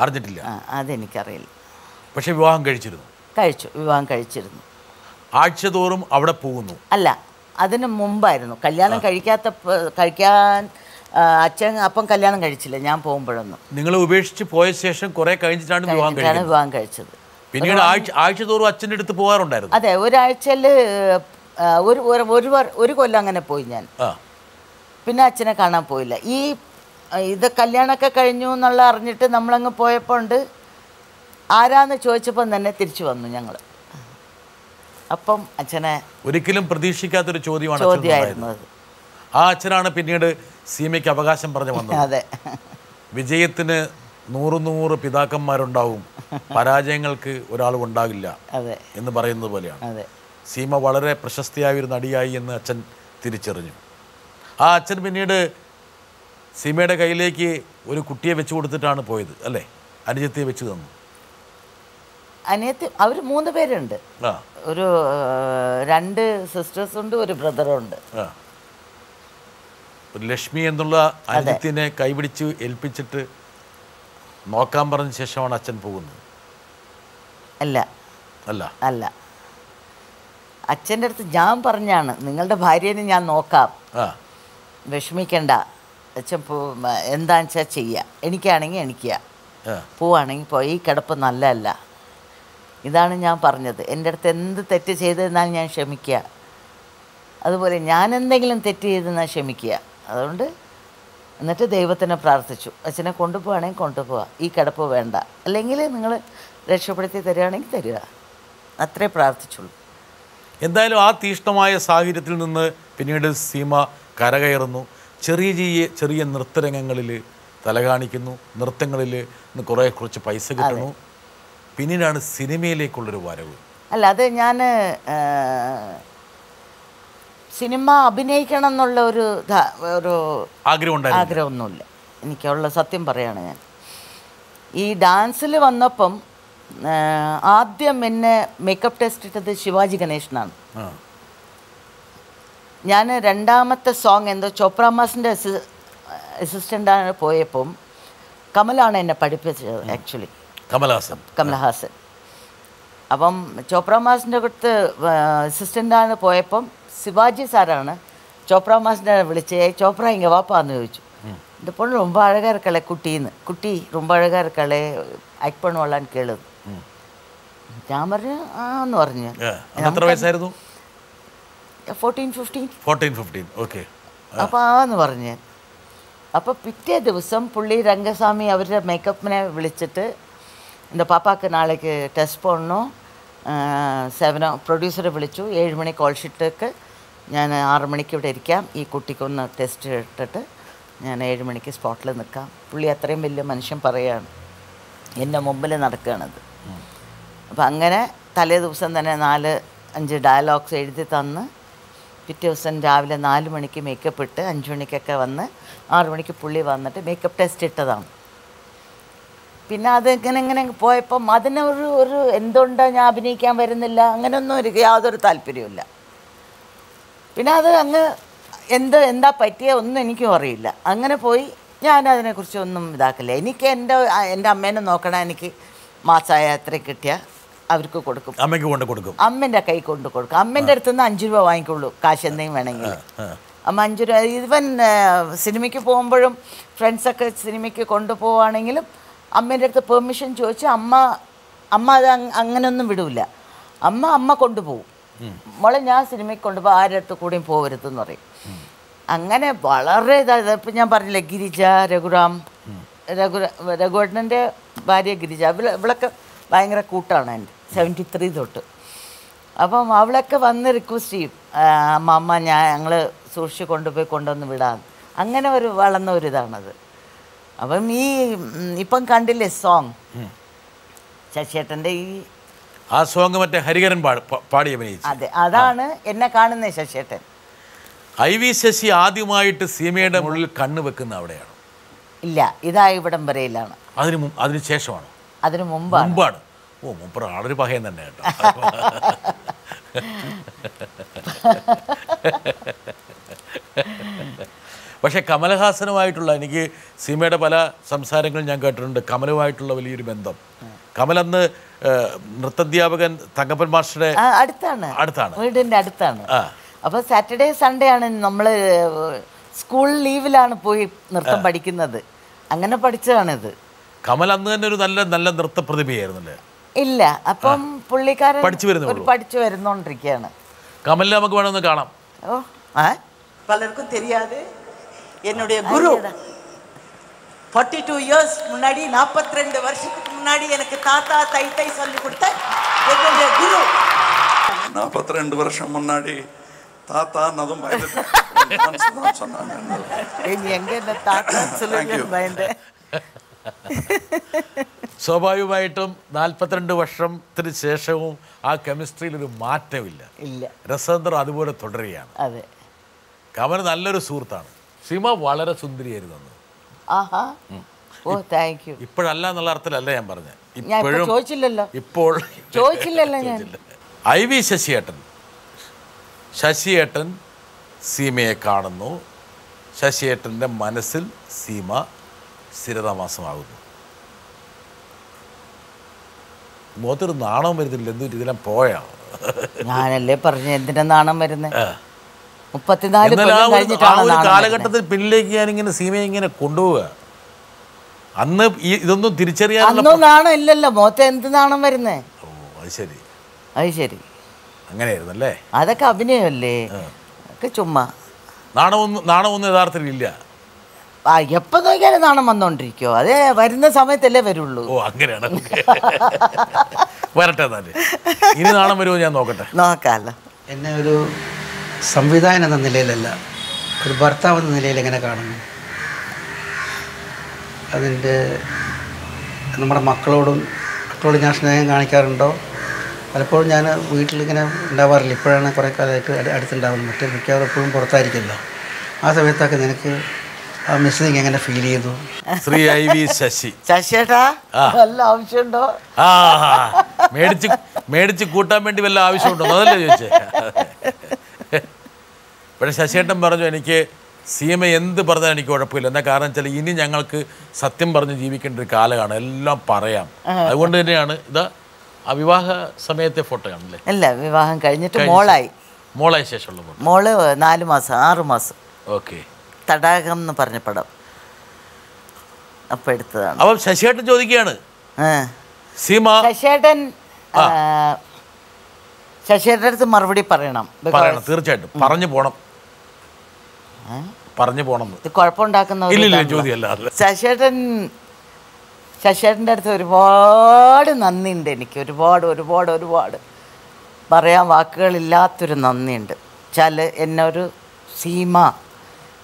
A: അറിഞ്ഞിട്ടില്ല?
B: അതെനിക്കറിയില്ല.
A: പക്ഷെ വിവാഹം വിവാഹം കഴിച്ചിരുന്നു. ആഴ്ചതോറും അവിടെ പോകുന്നു?
B: അല്ല, അതിന് മുമ്പായിരുന്നു. കല്യാണം കഴിക്കാൻ അച്ഛൻ അപ്പം കല്യാണം കഴിച്ചില്ല ഞാൻ പോകുമ്പോഴൊന്നും.
A: നിങ്ങൾ ഉപേക്ഷിച്ച് പോയ ശേഷം കുറെ കഴിഞ്ഞിട്ടാണ്
B: വിവാഹം കഴിച്ചത്.
A: പിന്നീട് ആഴ്ചതോറും അച്ഛൻ്റെ അടുത്ത് പോകാറുണ്ടായിരുന്നു?
B: അതെ, ഒരാഴ്ചയിൽ ഒരു കൊല്ലം അങ്ങനെ പോയി ഞാൻ. പിന്നെ അച്ഛനെ കാണാൻ പോയില്ല. ഇത് കല്യാണമൊക്കെ കഴിഞ്ഞു എന്നുള്ള അറിഞ്ഞിട്ട് നമ്മളങ്ങ് പോയപ്പോൾ ഉണ്ട് ആരാന്ന് ചോദിച്ചപ്പം തന്നെ തിരിച്ചു വന്നു ഞങ്ങൾ. അപ്പം അച്ഛനെ
A: ഒരിക്കലും പ്രതീക്ഷിക്കാത്തൊരു ചോദ്യമായിരുന്നു അത്. ആ അച്ഛനാണ് പിന്നീട് സീമയ്ക്ക് അവകാശം പറഞ്ഞു വന്നത്.
B: അതെ,
A: വിജയത്തിന് 100 പിതാക്കന്മാരുണ്ടാവും, പരാജയങ്ങൾക്ക് ഒരാളും ഉണ്ടാകില്ല എന്ന് പറയുന്നത് പോലെയാണ്. സീമ വളരെ പ്രശസ്തിയായ ഒരു നടിയായി എന്ന് അച്ഛൻ തിരിച്ചറിഞ്ഞു. ആ അച്ഛൻ പിന്നീട് സീമയുടെ കയ്യിലേക്ക് ഒരു കുട്ടിയെ വെച്ച് കൊടുത്തിട്ടാണ് പോയത് അല്ലേ? അനുജത്തിയെ വെച്ച് തന്നു.
B: അനിയത്തി അവർ 3 പേരുണ്ട്. ഒരു 2 സിസ്റ്റേഴ്സുണ്ട്, ഒരു ബ്രദറുണ്ട്.
A: ലക്ഷ്മി എന്നുള്ള അനുജത്തിനെ കൈപിടിച്ച് ഏൽപ്പിച്ചിട്ട് നോക്കാൻ പറഞ്ഞ ശേഷമാണ് അച്ഛൻ പോകുന്നത്.
B: അല്ല, അച്ഛൻ്റെ അടുത്ത് ഞാൻ പറഞ്ഞാണ് നിങ്ങളുടെ ഭാര്യനെ ഞാൻ നോക്കാം, വിഷമിക്കണ്ട അച്ഛൻ എന്താണെന്ന് വെച്ചാൽ ചെയ്യുക, എനിക്കാണെങ്കിൽ എണിക്കുക, പോവാണെങ്കിൽ പോയി, ഈ കിടപ്പ് നല്ലതല്ല. ഇതാണ് ഞാൻ പറഞ്ഞത്. എൻ്റെ അടുത്ത് എന്ത് തെറ്റ് ചെയ്തെന്നാൽ ഞാൻ ക്ഷമിക്കുക, അതുപോലെ ഞാൻ എന്തെങ്കിലും തെറ്റ് ചെയ്തെന്നാൽ ക്ഷമിക്കുക. അതുകൊണ്ട് എന്നിട്ട് ദൈവത്തിനെ പ്രാർത്ഥിച്ചു, അച്ഛനെ കൊണ്ടുപോവുകയാണെങ്കിൽ കൊണ്ടുപോവുക, ഈ കിടപ്പ് വേണ്ട, അല്ലെങ്കിൽ നിങ്ങൾ രക്ഷപ്പെടുത്തി തരികയാണെങ്കിൽ തരിക, അത്രേ പ്രാർത്ഥിച്ചുള്ളൂ.
A: എന്തായാലും ആ തീഷ്ണമായ സാഹചര്യത്തിൽ നിന്ന് പിന്നീട് സീമ കരകയറുന്നു. ചെറിയ നൃത്തരംഗങ്ങളിൽ തലകാണിക്കുന്നു, നൃത്തങ്ങളിൽ കുറച്ച് പൈസ കിട്ടുന്നു. പിന്നീടാണ് സിനിമയിലേക്കുള്ളൊരു വരവ്.
B: അല്ല, അത് ഞാൻ സിനിമ അഭിനയിക്കണം എന്നുള്ള ഒരു ആഗ്രഹമൊന്നുമില്ല എനിക്കുള്ള, സത്യം പറയാണ്. ഞാൻ ഈ ഡാൻസിൽ വന്നപ്പം ആദ്യം എന്നെ മേക്കപ്പ് ടെസ്റ്റ് ഇട്ടത് ശിവാജി ഗണേശനാണ്. ഞാൻ 2ാമത്തെ സോങ് എന്തോ ചോപ്ര മാസിൻ്റെ അസിസ്റ്റൻ്റാണ് പോയപ്പം കമലാണ് എന്നെ പഠിപ്പിച്ചത്. ആക്ച്വലി കമലഹാസൻ. അപ്പം ചോപ്ര മാസിൻ്റെ അടുത്ത് അസിസ്റ്റൻ്റാണ് പോയപ്പം ശിവാജി സാറാണ് ചോപ്ര മാസിനെ വിളിച്ച്, ചോപ്ര ഇങ്ങ വാപ്പാന്ന് ചോദിച്ചു. இந்த பொண்ணு ரொம்ப அழகாக இருக்கலை குட்டி ரொம்ப அழகாக இருக்கலை, ആക്ട് பண்ணுவாளான்னு കേളു. ഞാൻ പറഞ്ഞു ആന്ന് പറഞ്ഞു.
A: എത്ര വയസ്സായിരുന്നു?
B: 14-15. ഓക്കെ. അപ്പോൾ ആന്ന് പറഞ്ഞ്. അപ്പോൾ പിറ്റേ ദിവസം പുള്ളി രംഗസ്വാമി അവരുടെ മേക്കപ്പിനെ വിളിച്ചിട്ട് இந்த பாப்பாவுக்கு நாளைக்கு டெஸ்ட் போடணும், 7 പ്രൊഡ്യൂസറെ വിളിച്ചു. 7 മണി കോൾ ഷീറ്റൊക്കെ ഞാൻ 6 മണിക്ക് ഇവിടെ ഇരിക്കാം, ഈ കുട്ടിക്കൊന്ന് ടെസ്റ്റ് ഇട്ടിട്ട് ഞാൻ 7 മണിക്ക് സ്പോട്ടിൽ നിൽക്കാം. പുള്ളി അത്രയും വലിയ മനുഷ്യൻ പറയുകയാണ്, എൻ്റെ മുമ്പിൽ നടക്കുകയാണത്. അപ്പം അങ്ങനെ തലേ ദിവസം തന്നെ 4-5 ഡയലോഗ്സ് എഴുതി തന്ന് പിറ്റേ ദിവസം രാവിലെ 4 മണിക്ക് മേക്കപ്പ് ഇട്ട് 5 മണിക്കൊക്കെ വന്ന് 6 മണിക്ക് പുള്ളി വന്നിട്ട് മേക്കപ്പ് ടെസ്റ്റ് ഇട്ടതാണ്. പിന്നെ അത് ഇങ്ങനെ പോയപ്പം അതിനൊരു എന്തുകൊണ്ടാണ് ഞാൻ അഭിനയിക്കാൻ വരുന്നില്ല, അങ്ങനെയൊന്നും യാതൊരു താല്പര്യമില്ല. പിന്നെ അത് അങ്ങ് എന്താ പറ്റിയ ഒന്നും എനിക്കും അറിയില്ല. അങ്ങനെ പോയി ഞാനതിനെക്കുറിച്ച് ഒന്നും ഇതാക്കില്ല. എനിക്ക് എൻ്റെ അമ്മേനെ നോക്കണം. എനിക്ക് മാസമായ എത്ര കിട്ടിയാൽ അവർക്ക് കൊടുക്കും,
A: അമ്മയ്ക്ക് കൊണ്ട് കൊടുക്കും,
B: അമ്മേൻ്റെ കൈ കൊണ്ട് കൊടുക്കും. അമ്മേൻ്റെ അടുത്ത് നിന്ന് 5 രൂപ വാങ്ങിക്കുള്ളൂ, കാശ് എന്തെങ്കിലും വേണമെങ്കിൽ. അമ്മ 5 രൂപ. ഇവൻ സിനിമയ്ക്ക് പോകുമ്പോഴും ഫ്രണ്ട്സൊക്കെ സിനിമയ്ക്ക് കൊണ്ടുപോവുകയാണെങ്കിലും അമ്മേൻ്റെ അടുത്ത് പെർമിഷൻ ചോദിച്ച് അമ്മ അത് അങ്ങനെയൊന്നും വിടില്ല. അമ്മ കൊണ്ടുപോകും. മോളെ ഞാൻ സിനിമയ്ക്ക് കൊണ്ടുപോകും, ആരുടെ അടുത്ത് കൂടെയും പോകരുതെന്ന് പറയും. അങ്ങനെ വളരെ ഇപ്പം ഞാൻ പറഞ്ഞില്ലേ, ഗിരിജ, രഘുവേട്ടൻ്റെ ഭാര്യ ഗിരിജ, ഇവളൊക്കെ ഭയങ്കര കൂട്ടാണ് എൻ്റെ 73 തൊട്ട്. അപ്പം അവളൊക്കെ വന്ന് റിക്വസ്റ്റ് ചെയ്യും, അമ്മ ഞങ്ങൾ സൂക്ഷിച്ച് കൊണ്ടുവന്ന് വിടാം. അങ്ങനെ വളർന്ന ഒരിതാണത്. അപ്പം ഇപ്പം കണ്ടില്ലേ സോങ് ശശിയേട്ടൻ്റെ
A: ആ സോങ് മറ്റേ ഹരിഹരൻ പാടി അഭിനയിച്ചു.
B: അതെ, അതാണ് എന്നെ കാണുന്നത് ശശിയേട്ടൻ.
A: IV ശശി ആദ്യമായിട്ട് സീമയുടെ മുകളിൽ കണ്ണ് വെക്കുന്ന അവിടെയാണ്?
B: ഇല്ല, ഇതായി ഇവിടം വരെയിലാണ്.
A: അതിന് ശേഷമാണ്?
B: അതിന് മുമ്പാണ്.
A: ഓ, മൂപ്പർ ആളൊരു പഹയൻ തന്നെ കേട്ടോ. പക്ഷേ കമലഹാസനുമായിട്ടുള്ള, എനിക്ക് സീമയുടെ പല സംസാരങ്ങളും ഞാൻ കേട്ടിട്ടുണ്ട്, കമലുമായിട്ടുള്ള വലിയൊരു ബന്ധം. കമലന്ന് നൃത്താധ്യാപകൻ തങ്കപ്പൻ മാസ്റ്ററുടെ അടുത്താണ്,
B: വീടിൻ്റെ അടുത്താണ്. അപ്പോൾ സാറ്റർഡേ സൺഡേ ആണ് നമ്മൾ സ്കൂൾ ലീവിലാണ് പോയി നൃത്തം പഠിക്കുന്നത്. അങ്ങനെ പഠിച്ചതാണിത്.
A: കമൽ അന്ന് തന്നെ ഒരു നല്ല നൃത്ത പ്രതിഭയായിരുന്നല്ലേ?
B: ഇല്ല, അപ്പം പുള്ളിക്കാരൻ പഠിച്ചു വരുന്നോണ്ടിരിക്കുകയാണ്.
A: കമലിനെ നമുക്ക് വേണമെന്ന് കാണാം.
D: பலருக்கும் தெரியாது. என்னுடைய குரு 42 இயர்ஸ் முன்னாடி, 42 வருஷத்துக்கு முன்னாடி எனக்கு தாத்தா தை சொல்லி கொடுத்த என்னுடைய குரு.
E: 42 வருஷம் முன்னாடி தாத்தா நதும் சொன்னாங்க.
A: സ്വാഭാവികമായിട്ടും 42 വർഷത്തിന് ശേഷവും ആ കെമിസ്ട്രിയിൽ ഒരു മാറ്റമില്ല. രസതന്ത്രം അതുപോലെ തുടരുകയാണ്.
B: അതെ,
A: കമൽ നല്ലൊരു സുഹൃത്താണ്. സീമ വളരെ സുന്ദരിയായിരുന്നു അന്ന്. ഇപ്പോഴല്ല എന്നുള്ള അർത്ഥത്തിലല്ല ഞാൻ പറഞ്ഞത്. ഇപ്പോൾ IV ശശിയേട്ടൻ സീമയെ കാണുന്നു. ശശിയേട്ടൻ്റെ മനസ്സിൽ സീമ സ്ഥിരതാമസമാകുന്നു. മുഖത്തൊരു നാണം വരുന്നില്ല. എന്തൊരു ഇതിലും പോയാ?
B: ഞാനല്ലേ പറഞ്ഞു എന്തിനാ നാണം വരുന്നത്? 34
A: കാലഘട്ടത്തിൽ പിന്നിലേക്ക് ഞാനിങ്ങനെ സീമയെ ഇങ്ങനെ കൊണ്ടുപോവുക. അന്ന് ഇതൊന്നും തിരിച്ചറിയാനുള്ള
B: നാണം ഇല്ലല്ലോ. മുഖത്ത് എന്ത് നാണം വരുന്നേ?
A: ഓ, അത് ശരി. അങ്ങനെയായിരുന്നല്ലേ?
B: അതൊക്കെ അഭിനയമല്ലേ, ഒക്കെ ചുമ്മാ.
A: നാണമൊന്നും യഥാർത്ഥത്തിൽ ഇല്ല.
B: എപ്പോൾ നോക്കിയാലും നാണം വന്നോണ്ടിരിക്കോ? അതേ വരുന്ന സമയത്തല്ലേ വരുള്ളൂ.
A: ഓ, അങ്ങനെയാണ്. വരട്ടെ എന്നാല്. ഇനി നാണം വരുമോ ഞാൻ നോക്കാമല്ലോ.
F: എന്നെ ഒരു സംവിധായകൻ എന്ന നിലയിലല്ല, ഒരു ഭർത്താവ് എന്ന നിലയിൽ എങ്ങനെ കാണുന്നു, അതിൻ്റെ നമ്മുടെ മക്കളോട് ഞാൻ സ്നേഹം കാണിക്കാറുണ്ടോ? പലപ്പോഴും ഞാൻ വീട്ടിലിങ്ങനെ ഉണ്ടാവാറില്ല. ഇപ്പോഴാണ് കുറേ കാലമായിട്ട് അടുത്തുണ്ടാവുന്നത്. മറ്റേ മിക്കവാറും എപ്പോഴും പുറത്തായിരിക്കുമല്ലോ. ആ സമയത്തൊക്കെ നിനക്ക് ആ മിസ്സിങ് എങ്ങനെ ഫീൽ ചെയ്തു?
A: ശ്രീ IV
B: ശശിയേട്ടാ, വല്ല ആവശ്യമുണ്ടോ?
A: മേടിച്ച് കൂട്ടാൻ വേണ്ടി വല്ല ആവശ്യമുണ്ടോ അതല്ലേ ചോദിച്ചേ. പക്ഷേ ശശിയേട്ടൻ പറഞ്ഞു, എനിക്ക് സീമ എന്ത് പറഞ്ഞാൽ എനിക്ക് കുഴപ്പമില്ല. എന്താ കാരണം വെച്ചാൽ ഇനി ഞങ്ങൾക്ക് സത്യം പറഞ്ഞ് ജീവിക്കേണ്ട ഒരു കാലമാണ്, എല്ലാം പറയാം. അതുകൊണ്ട് തന്നെയാണ് ആ വിവാഹ സമയത്തെ ഫോട്ടോ ആണല്ലേ?
B: അല്ല, വിവാഹം കഴിഞ്ഞിട്ട് മോളായ
A: ശേഷമുള്ള ഫോട്ടോ.
B: മോള് 4 മാസം 6 മാസം.
A: ഓക്കെ.
B: തടാകം എന്ന് പറഞ്ഞ പടം അപ്പം എടുത്തതാണ്.
A: അപ്പം ശശിയേട്ടൻ ചോദിക്കുകയാണ്, സീമ
B: ശശിയേട്ടൻ്റെ അടുത്ത് മറുപടി പറയണം.
A: തീർച്ചയായിട്ടും പറഞ്ഞു പോണം.
B: ഇത് കുഴപ്പമുണ്ടാക്കുന്ന ശശിയേട്ടൻ്റെ അടുത്ത് ഒരുപാട് നന്ദിയുണ്ട്. എനിക്ക് ഒരുപാട് പറയാൻ വാക്കുകളില്ലാത്തൊരു നന്ദിയുണ്ട്. വെച്ചാൽ എന്നെ ഒരു സീമ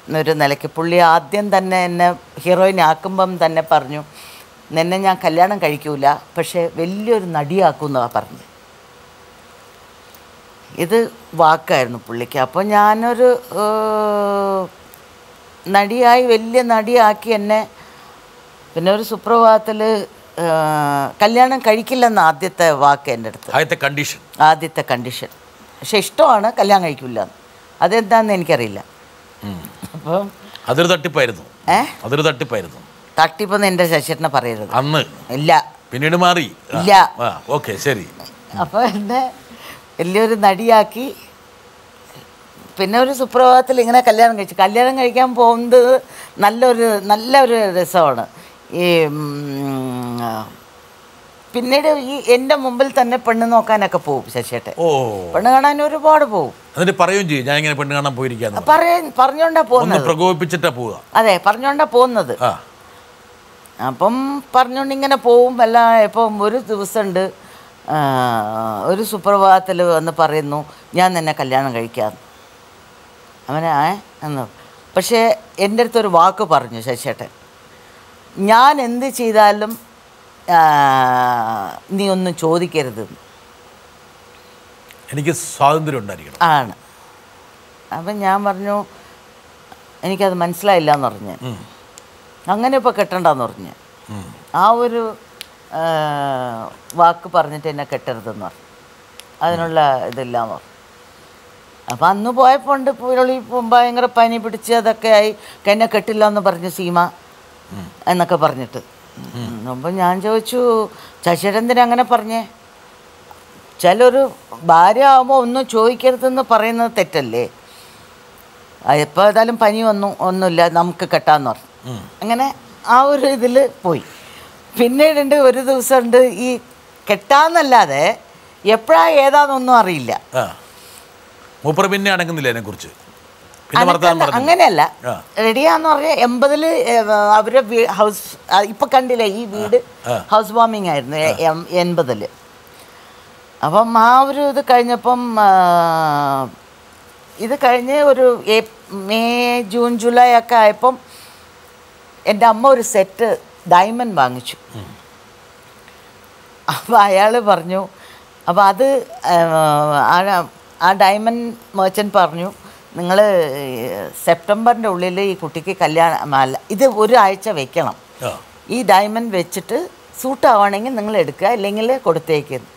B: എന്നൊരു നിലയ്ക്ക് പുള്ളി ആദ്യം തന്നെ എന്നെ ഹീറോയിൻ ആക്കുമ്പം തന്നെ പറഞ്ഞു, നിന്നെ ഞാൻ കല്യാണം കഴിക്കൂല, പക്ഷേ വലിയൊരു നടിയാക്കുമെന്നാണ് പറഞ്ഞത്. ഇത് വാക്കായിരുന്നു പുള്ളിക്ക്. അപ്പോൾ ഞാനൊരു നടിയായി വലിയ നടിയാക്കി എന്നെ പിന്നെ ഒരു സുപ്രഭാതത്തിൽ കല്യാണം കഴിക്കില്ലെന്ന് ആദ്യത്തെ വാക്ക് എൻ്റെ അടുത്ത്, ആദ്യത്തെ കണ്ടീഷൻ. പക്ഷെ ഇഷ്ടമാണ്, കല്യാണം കഴിക്കില്ല. അതെന്താണെന്ന് എനിക്കറിയില്ല. അപ്പം
A: അതൊരു തട്ടിപ്പായിരുന്നു. അതൊരു തട്ടിപ്പായിരുന്നു.
B: തട്ടിപ്പെന്ന് എൻ്റെ ശശിയേട്ടനെ പറയരുത്.
A: അന്ന്
B: ഇല്ല,
A: പിന്നീട് മാറി.
B: ഇല്ല.
A: ഓക്കെ, ശരി.
B: അപ്പോൾ എന്നെ വലിയൊരു നടിയാക്കി. പിന്നെ ഒരു സുപ്രഭാതത്തിൽ ഇങ്ങനെ കല്യാണം കഴിച്ചു. കല്യാണം കഴിക്കാൻ പോകുന്നത് നല്ലൊരു രസമാണ്. ഈ പിന്നീട് ഈ എൻ്റെ മുമ്പിൽ തന്നെ പെണ്ണ് നോക്കാനൊക്കെ പോകും ശശിയേട്ടൻ. പെണ്ണ് കാണാൻ ഒരുപാട് പോകും.
A: എന്നിട്ട് പറയുകയും ചെയ്യും, ഞാൻ ഇങ്ങനെ പെണ്ണ് കാണാൻ പോയിരിക്കാന്ന്.
B: പറഞ്ഞോണ്ടാ പോകുന്നത്.
A: പ്രകോപിപ്പിച്ചിട്ടാ പോവുക.
B: അതെ, പറഞ്ഞോണ്ടാ പോകുന്നത്. അപ്പം പറഞ്ഞോണ്ട് ഇങ്ങനെ പോവും. ഇപ്പം ഒരു ദിവസമുണ്ട്, ഒരു സുപ്രഭാതത്തിൽ വന്ന് പറയുന്നു, ഞാൻ നിന്നെ കല്യാണം കഴിക്കാം. അവനെ എന്ന്. പക്ഷേ എൻ്റെ അടുത്തൊരു വാക്ക് പറഞ്ഞു ശശിയേട്ടൻ, ഞാൻ എന്ത് ചെയ്താലും നീ ഒന്നും ചോദിക്കരുത്,
A: എനിക്ക് സ്വാതന്ത്ര്യം ഉണ്ടായിരിക്കണം.
B: ആണ്. അപ്പം ഞാൻ പറഞ്ഞു, എനിക്കത് മനസ്സിലായില്ല എന്ന് പറഞ്ഞ്, അങ്ങനെ ഇപ്പോൾ കെട്ടണ്ടെന്ന് പറഞ്ഞ്, ആ ഒരു വാക്ക് പറഞ്ഞിട്ട് എന്നെ കെട്ടരുതെന്ന് പറഞ്ഞു. അതിനുള്ള ഇതില്ലാന്ന് പറഞ്ഞു. അപ്പം അന്ന് പോയപ്പോൾ ഉണ്ട് പുരളി ഭയങ്കര പനി പിടിച്ച് അതൊക്കെ ആയി, എന്നെ കെട്ടില്ല എന്ന് പറഞ്ഞു സീമ എന്നൊക്കെ പറഞ്ഞിട്ട്. അപ്പം ഞാൻ ചോദിച്ചു, ശശിയേട്ടൻ എന്തിനാ അങ്ങനെ പറഞ്ഞേ? ചിലൊരു ഭാര്യ ആകുമ്പോൾ ഒന്നും ചോദിക്കരുതെന്ന് പറയുന്നത് തെറ്റല്ലേ? എപ്പോൾ ഏതായാലും പനി വന്നു, ഒന്നുമില്ല, നമുക്ക് കെട്ടാന്ന് പറഞ്ഞു. അങ്ങനെ ആ ഒരു ഇതിൽ പോയി. പിന്നീടുണ്ട് ഒരു ദിവസമുണ്ട്, ഈ കെട്ടാന്നല്ലാതെ എപ്പോഴാ ഏതാന്നൊന്നും അറിയില്ല.
A: മൂപ്പർ പിന്നെ അടങ്ങുന്നില്ല അതിനെക്കുറിച്ച്.
B: അങ്ങനെയല്ല, റെഡിയാന്ന് പറഞ്ഞാൽ 80-ൽ അവരെ ഹൗസ് ഇപ്പം കണ്ടില്ലേ, ഈ വീട് ഹൗസ് വാമിങ് ആയിരുന്നു 80-ൽ. അപ്പം ആ ഒരു ഇത് കഴിഞ്ഞപ്പം, ഇത് കഴിഞ്ഞ് ഒരു മെയ് ജൂൺ ജൂലൈ ഒക്കെ ആയപ്പം എൻ്റെ അമ്മ ഒരു സെറ്റ് ഡയമണ്ട് വാങ്ങിച്ചു. അപ്പോൾ അയാൾ പറഞ്ഞു, അപ്പോൾ അത് ആ ഡയമണ്ട് മേർച്ചൻ്റ് പറഞ്ഞു, നിങ്ങൾ സെപ്റ്റംബറിൻ്റെ ഉള്ളിൽ ഈ കുട്ടിക്ക് കല്യാണം അല്ല, ഇത് ഒരാഴ്ച വെക്കണം. ഈ ഡയമണ്ട് വെച്ചിട്ട് സൂട്ടാവുകയാണെങ്കിൽ നിങ്ങൾ എടുക്കുക, ഇല്ലെങ്കിൽ കൊടുത്തേക്കുന്നു.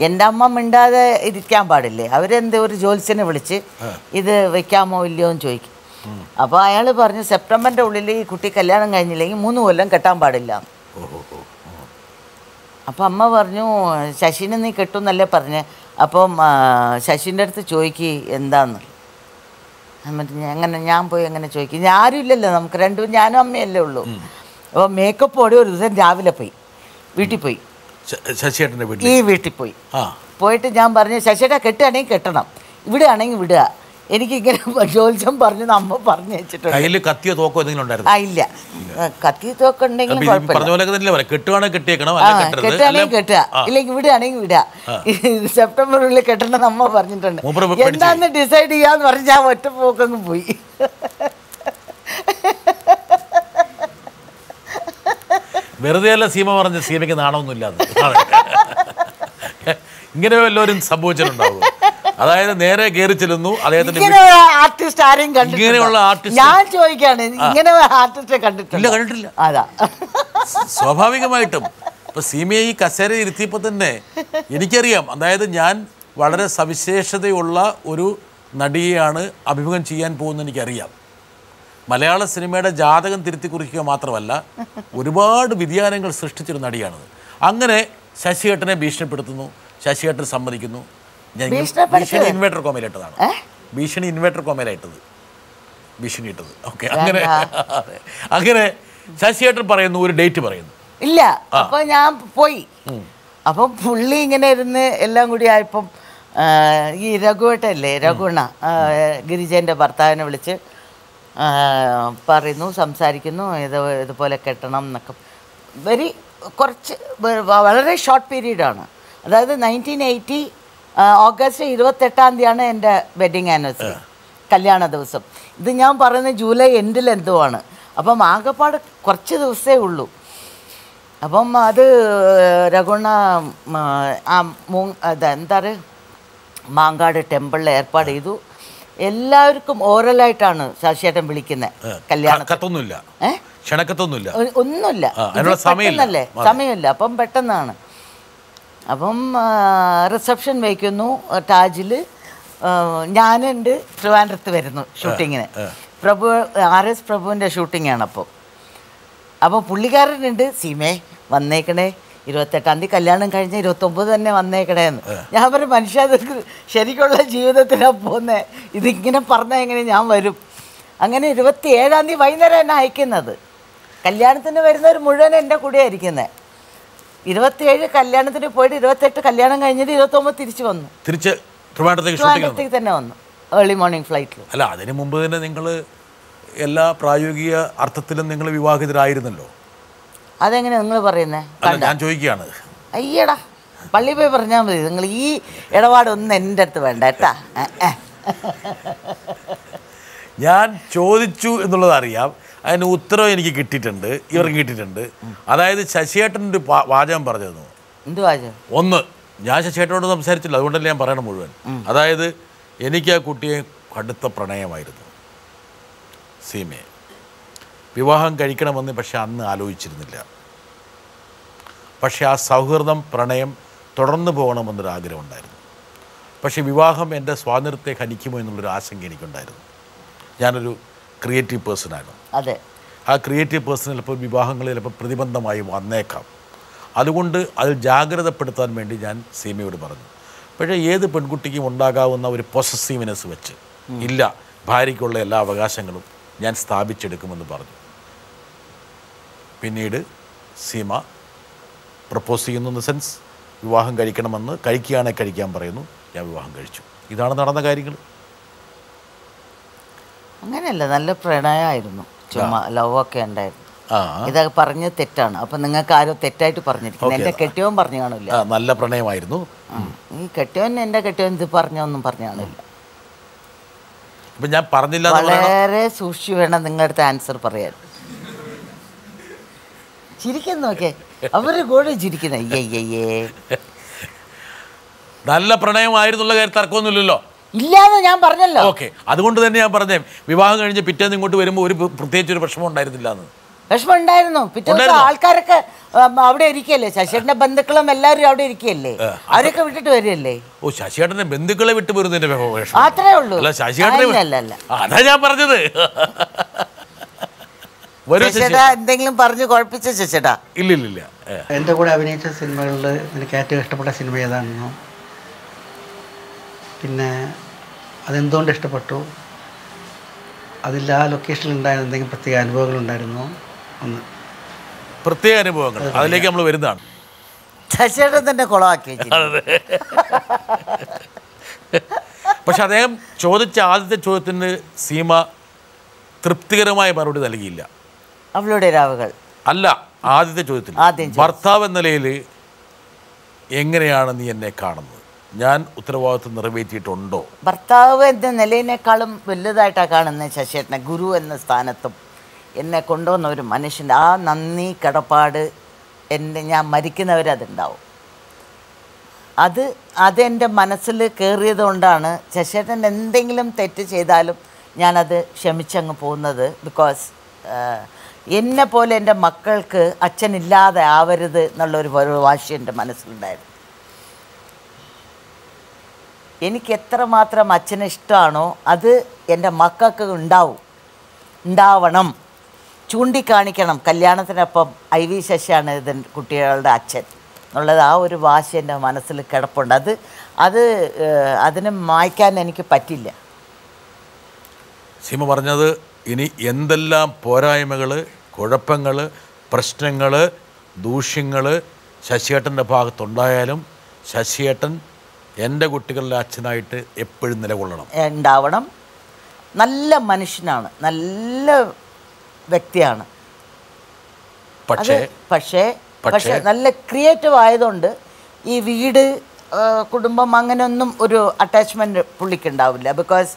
B: എൻ്റെ അമ്മ മിണ്ടാതെ ഇരിക്കാൻ പാടില്ലേ, അവരെന്തോ ഒരു ജോത്സ്യനെ വിളിച്ച് ഇത് വെക്കാമോ ഇല്ലയോ എന്ന് ചോദിക്കും. അപ്പോൾ അയാൾ പറഞ്ഞു, സെപ്റ്റംബറിൻ്റെ ഉള്ളിൽ ഈ കുട്ടി കല്യാണം കഴിഞ്ഞില്ലെങ്കിൽ 3 കൊല്ലം കെട്ടാൻ പാടില്ല. അപ്പം അമ്മ പറഞ്ഞു, ശശിനെ നീ കെട്ടുമെന്നല്ലേ പറഞ്ഞ്. അപ്പം ശശിൻ്റെ അടുത്ത് ചോദിക്ക് എന്താന്ന്. ഞാൻ പോയി എങ്ങനെ ചോദിക്കും, ആരും ഇല്ലല്ലോ, നമുക്ക് രണ്ടും ഞാനും അമ്മയല്ലേ ഉള്ളൂ. അപ്പോൾ മേക്കപ്പ് ഓടി ഒരു ദിവസം രാവിലെ പോയി വീട്ടിൽ പോയി,
A: ശശിയേട്ടൻ്റെ
B: ഈ വീട്ടിൽ പോയി. പോയിട്ട് ഞാൻ പറഞ്ഞു, ശശിയേട്ടാ കെട്ടുകയാണെങ്കിൽ കെട്ടണം, ഇവിടെ ആണെങ്കിൽ വിടുക, എനിക്കിങ്ങനെ ജോത്സ്യം പറഞ്ഞു അമ്മ പറഞ്ഞു വെച്ചിട്ടുണ്ട്.
A: കയ്യിൽ കത്തിയോ തോക്കോ എന്തെങ്കിലും ഉണ്ടായിരുന്നു?
B: ഇല്ല, കത്തി തോക്കം ഉണ്ടെങ്കിലും കുഴപ്പമില്ല, കെട്ടുകയാണെങ്കിൽ കെട്ടുക, ഇല്ലെങ്കിൽ വിടുകയാണെങ്കിൽ വിടുക, സെപ്റ്റംബറിൽ കെട്ടണമെന്ന് അമ്മ പറഞ്ഞിട്ടുണ്ട്. എന്താന്ന് ഡിസൈഡ് ചെയ്യാന്ന് പറഞ്ഞ് ഞാൻ ഒറ്റ പോക്കങ്ങ് പോയി.
A: വെറുതെ അല്ല സീമ പറഞ്ഞ, സീമയ്ക്ക് നാണമൊന്നുമില്ലാതെ ഇങ്ങനെ എല്ലാവരും സംഭവിച്ചിട്ടുണ്ടാവും. അതായത് നേരെ കയറി ചെല്ലുന്നു അദ്ദേഹത്തിന്റെ.
B: ആർട്ടിസ്റ്റ് ആരെയും
A: ഇങ്ങനെയുള്ള ആർട്ടിസ്റ്റ്
B: ഞാൻ ചോദിക്കാണ്, ഇങ്ങനെ ആർട്ടിസ്റ്റ് കണ്ടിട്ടില്ല?
A: കണ്ടിട്ടില്ല.
B: അതാ
A: സ്വാഭാവികമായിട്ടും ഇപ്പൊ സീമയെ ഈ കസേര ഇരുത്തിയപ്പോൾ തന്നെ എനിക്കറിയാം, അതായത് ഞാൻ വളരെ സവിശേഷതയുള്ള ഒരു നടിയെയാണ് അഭിമുഖം ചെയ്യാൻ പോകുന്നത് എനിക്കറിയാം. മലയാള സിനിമയുടെ ജാതകം തിരുത്തി കുറിക്കുക മാത്രമല്ല, ഒരുപാട് വ്യതിയാനങ്ങൾ സൃഷ്ടിച്ചൊരു നടിയാണത്. അങ്ങനെ ശശിയേട്ടനെ ഭീഷണിപ്പെടുത്തുന്നു, ശശിയേട്ടൻ സമ്മതിക്കുന്നു. ഭീഷണി ഇൻവേർട്ടർ കോമയിലിട്ടതാണ്, ഭീഷണി ഇൻവേർട്ടർ കോമയിലായിട്ടത്, ഭീഷണി ഇട്ടത്. ഓക്കെ, അങ്ങനെ ശശിയേട്ടൻ പറയുന്നു, ഒരു ഡേറ്റ് പറയുന്നു.
B: ഇല്ല, അപ്പോൾ ഞാൻ പോയി. അപ്പം പുള്ളി ഇങ്ങനെ ഇരുന്ന് എല്ലാം കൂടി ആയപ്പം ഈ രഘുവേട്ടല്ലേ, രഘുണ്ണ ഗിരിജൻ്റെ ഭർത്താവിനെ വിളിച്ച് പറയുന്നു, സംസാരിക്കുന്നു, ഇതുപോലെ കെട്ടണം എന്നൊക്കെ. വളരെ ഷോർട്ട് പീരീഡാണ്. അതായത് 1980 ഓഗസ്റ്റ് 28 എൻ്റെ വെഡിങ് ആനിവേഴ്സറി, കല്യാണ ദിവസം. ഇത് ഞാൻ പറയുന്നത് ജൂലൈ എൻഡിൽ എന്തോ ആണ്. അപ്പം ആകെപ്പാട് കുറച്ച് ദിവസമേ ഉള്ളൂ. അപ്പം അത് രഘുണ്ണ എന്താ പറയുക, മാങ്കാട് ടെമ്പിളിൽ ഏർപ്പാട് ചെയ്തു. എല്ലാവർക്കും ഓറലായിട്ടാണ് ശശിയേട്ടൻ വിളിക്കുന്നത്.
A: കല്യാണത്തൊന്നുമില്ല, ക്ഷണക്കത്തൊന്നുമില്ല,
B: ഒന്നുമില്ല, സമയമില്ല. അപ്പം പെട്ടെന്നാണ്. അപ്പം റിസപ്ഷൻ വയ്ക്കുന്നു താജിൽ. ഞാനുണ്ട് ട്രിവാൻഡ്രത്ത് വരുന്നു ഷൂട്ടിങ്ങിന്. പ്രഭു RS പ്രഭുവിൻ്റെ ഷൂട്ടിങ്ങാണ് അപ്പോൾ പുള്ളിക്കാരനുണ്ട്, സീമേ വന്നേക്കണേ 28-ാം തീയതി കല്യാണം കഴിഞ്ഞ് 29 തന്നെ വന്നേക്കണേന്ന്. ഞാൻ പറയും മനുഷ്യ അതൊക്കെ ശരിക്കുള്ള ജീവിതത്തിലാണ് പോകുന്നത്, ഇതിങ്ങനെ പറഞ്ഞാൽ എങ്ങനെ ഞാൻ വരും. അങ്ങനെ 27-ാം തീയതി വൈകുന്നേരം എന്നെ അയക്കുന്നത്. കല്യാണത്തിന് വരുന്നവർ മുഴുവൻ എൻ്റെ കൂടെയാണ് ഇരിക്കുന്നത്. 27 കല്യാണത്തിന് പോയിട്ട് 28 കല്യാണം കഴിഞ്ഞിട്ട് 29 തിരിച്ചു വന്നു.
A: തിരിച്ച് ട്രിവാൻഡ്രത്തേക്ക്
B: തന്നെ വന്നു, ഏർലി മോർണിംഗ് ഫ്ലൈറ്റിൽ.
A: അല്ല, അതിന് മുമ്പ് തന്നെ നിങ്ങൾ എല്ലാ പ്രായോഗിക അർത്ഥത്തിലും നിങ്ങൾ വിവാഹിതരായിരുന്നല്ലോ.
B: അതെങ്ങനെ നിങ്ങൾ പറയുന്നത്?
A: അല്ല, ഞാൻ ചോദിക്കുകയാണ്.
B: അയ്യടാ, പള്ളി പോയി പറഞ്ഞാൽ മതി. നിങ്ങൾ ഈ ഇടപാടൊന്നും എൻ്റെ അടുത്ത് വേണ്ട കേട്ടാ.
A: ഞാൻ ചോദിച്ചു എന്നുള്ളത് അറിയാം, അതിന് ഉത്തരവ് എനിക്ക് കിട്ടിയിട്ടുണ്ട്, ഇവർക്ക് കിട്ടിയിട്ടുണ്ട്. അതായത് ശശിയേട്ടൻ്റെ വാചകം പറഞ്ഞിരുന്നു.
B: എന്ത് വാചകം?
A: ഒന്ന്, ഞാൻ ശശിയേട്ടനോട് സംസാരിച്ചില്ല, അതുകൊണ്ടല്ലേ ഞാൻ പറയണം മുഴുവൻ. അതായത് എനിക്ക് ആ കുട്ടിയെ കടുത്ത പ്രണയമായിരുന്നു, സീമയെ വിവാഹം കഴിക്കണമെന്ന്. പക്ഷെ അന്ന് ആലോചിച്ചിരുന്നില്ല. പക്ഷെ ആ സൗഹൃദം, പ്രണയം തുടർന്നു പോകണമെന്നൊരാഗ്രഹം ഉണ്ടായിരുന്നു. പക്ഷെ വിവാഹം എൻ്റെ സ്വാതന്ത്ര്യത്തെ ഹനിക്കുമോ എന്നുള്ളൊരു ആശങ്ക എനിക്കുണ്ടായിരുന്നു. ഞാനൊരു ക്രിയേറ്റീവ് പേഴ്സണാണ്.
B: അതെ,
A: ആ ക്രിയേറ്റീവ് പേഴ്സൺ ചിലപ്പോൾ വിവാഹങ്ങളിൽ ചിലപ്പോൾ പ്രതിബന്ധമായി വന്നേക്കാം. അതുകൊണ്ട് അത് ജാഗ്രതപ്പെടുത്താൻ വേണ്ടി ഞാൻ സീമയോട് പറഞ്ഞു. പക്ഷേ ഏത് പെൺകുട്ടിക്കും ഉണ്ടാകാവുന്ന ഒരു പൊസസീവ്നെസ് വെച്ച് ഇല്ല, ഭാര്യയ്ക്കുള്ള എല്ലാ അവകാശങ്ങളും ഞാൻ സ്ഥാപിച്ചെടുക്കുമെന്ന് പറഞ്ഞു. പിന്നീട് സീമ പ്രപ്പോസ് ചെയ്യുന്നു, ഇൻ ദ സെൻസ് വിവാഹം കഴിക്കണമെന്ന്, കഴിക്കുകയാണെങ്കിൽ കഴിക്കാൻ പറയുന്നു. ഞാൻ വിവാഹം കഴിച്ചു. ഇതാണ് നടന്ന കാര്യങ്ങൾ.
B: അങ്ങനെയല്ല, നല്ല പ്രണയമായിരുന്നു, ചുമ്മാ ലവൊക്കെ ഉണ്ടായിരുന്നു. ഇതൊക്കെ പറഞ്ഞ് തെറ്റാണ്. അപ്പം നിങ്ങൾക്ക് ആരോ തെറ്റായിട്ട് പറഞ്ഞിരിക്കുന്നു. എൻ്റെ കെട്ടിയവൻ പറഞ്ഞു കാണില്ല.
A: നല്ല പ്രണയമായിരുന്നു.
B: ഈ കെട്ടിയവൻ, എൻ്റെ കെട്ടിയവൻ ഇത് പറഞ്ഞൊന്നും പറഞ്ഞു കാണില്ല.
A: ഇപ്പം ഞാൻ പറഞ്ഞില്ല.
B: വളരെ സൂക്ഷിച്ചു വേണം നിങ്ങളുടെ അടുത്ത് ആൻസർ പറയാൻ. ചിരിക്കുന്നു നോക്കേ, അവര് കൂടെ ചിരിക്കുന്ന. അയ്യയ്യേ,
A: നല്ല പ്രണയമായിരുന്നുള്ള കാര്യം തർക്കമൊന്നുമില്ലല്ലോ.
B: ഇല്ലാന്ന് ഞാൻ പറഞ്ഞല്ലോ.
A: ഓക്കെ, അതുകൊണ്ട് തന്നെ ഞാൻ പറഞ്ഞേ, വിവാഹം കഴിഞ്ഞ് പിറ്റേന്ന് ഇങ്ങോട്ട് വരുമ്പോൾ പ്രത്യേകിച്ച് ഒരു പ്രശ്നം ഉണ്ടായിരുന്നില്ല എന്ന്.
B: വിഷമം ഉണ്ടായിരുന്നു. പിറ്റേ ആൾക്കാരൊക്കെ അവിടെ ഇരിക്കല്ലേ, ശശിയുടെ ബന്ധുക്കളും എല്ലാവരും അവിടെ ഇരിക്കല്ലേ, അവരൊക്കെ വിട്ടിട്ട് വരികയല്ലേ.
A: ഓ, ശശിയേട്ടന്റെ ബന്ധുക്കളെ വിട്ടു പോരുന്നതിന്റെ വിഷമം
B: അത്രേ ഉള്ളൂ.
A: അല്ല, ശശിയേട്ടൻ അതാ ഞാൻ പറഞ്ഞത്.
B: എന്തെങ്കിലും പറഞ്ഞു കുഴപ്പിച്ച ശശിയേട്ടാ?
A: ഇല്ലില്ല.
F: എൻ്റെ കൂടെ അഭിനയിച്ച സിനിമകളിൽ എനിക്ക് ഏറ്റവും ഇഷ്ടപ്പെട്ട സിനിമ ഏതാണെന്നോ, പിന്നെ അതെന്തുകൊണ്ട് ഇഷ്ടപ്പെട്ടു, അതിൽ ആ ലൊക്കേഷനിൽ ഉണ്ടായിരുന്ന എന്തെങ്കിലും പ്രത്യേക അനുഭവങ്ങളുണ്ടായിരുന്നോ ഒന്ന്.
A: പ്രത്യേക അനുഭവങ്ങൾ, അതിലേക്ക് നമ്മൾ വരുന്നതാണ്.
B: ശശിയേട്ടൻ തന്നെ കുളമാക്കി.
A: പക്ഷെ അദ്ദേഹം ചോദിച്ച ആദ്യത്തെ ചോദ്യത്തിന് സീമ തൃപ്തികരമായ മറുപടി നൽകിയില്ല.
B: അവളുടെ രാവുകൾ
A: അല്ല, ആദ്യത്തെ ചോദ്യത്തിന് ഭർത്താവ് എന്ന നിലയിൽ എങ്ങനെയാണ് നീ എന്നെ കാണുന്നത്, ഞാൻ ഉത്തരവാദിത്വം നിറവേറ്റിയിട്ടുണ്ടോ?
B: ഭർത്താവ് എന്ന നിലയിനേക്കാളും വലുതായിട്ടാണ് കാണുന്നത് ശശിയേട്ടനെ. ഗുരു എന്ന സ്ഥാനത്തും എന്നെ കൊണ്ടുവന്ന ഒരു മനുഷ്യൻ്റെ ആ നന്ദി കടപ്പാട് ഞാൻ മരിക്കുന്നവരതുണ്ടാവും. അതെൻ്റെ മനസ്സിൽ കയറിയത് കൊണ്ടാണ് ശശിയേട്ടൻ എന്തെങ്കിലും തെറ്റ് ചെയ്താലും ഞാനത് ക്ഷമിച്ചങ്ങ് പോകുന്നത്. ബിക്കോസ് എന്നെ പോലെ എൻ്റെ മക്കൾക്ക് അച്ഛനില്ലാതെ ആവരുത് എന്നുള്ളൊരു വാശി എൻ്റെ മനസ്സിലുണ്ടായിരുന്നു. എനിക്ക് എത്രമാത്രം അച്ഛനെ ഇഷ്ടമാണോ അത് എൻ്റെ മക്കൾക്ക് ഉണ്ടാവണം, ചൂണ്ടിക്കാണിക്കണം. കല്യാണത്തിനൊപ്പം IV ശശിയാണ് ഇത് കുട്ടികളുടെ അച്ഛൻ എന്നുള്ളത് ആ ഒരു വാശി എൻ്റെ മനസ്സിൽ കിടപ്പുണ്ട്. അതിന് മായ്ക്കാൻ എനിക്ക് പറ്റില്ല.
A: സീമ പറഞ്ഞത് ഇനി എന്തെല്ലാം പോരായ്മകൾ, കുഴപ്പങ്ങൾ, പ്രശ്നങ്ങൾ, ദൂഷ്യങ്ങൾ ശശിയേട്ടൻ്റെ ഭാഗത്തുണ്ടായാലും ശശിയേട്ടൻ എൻ്റെ കുട്ടികളുടെ അച്ഛനായിട്ട് എപ്പോഴും
B: ഉണ്ടാവണം. നല്ല മനുഷ്യനാണ്, നല്ല വ്യക്തിയാണ്. പക്ഷേ നല്ല ക്രിയേറ്റീവ് ആയതുകൊണ്ട് ഈ വീട്, കുടുംബം അങ്ങനെയൊന്നും ഒരു അറ്റാച്ച്മെൻറ്റ് പുള്ളിക്കുണ്ടാവില്ല. ബിക്കോസ്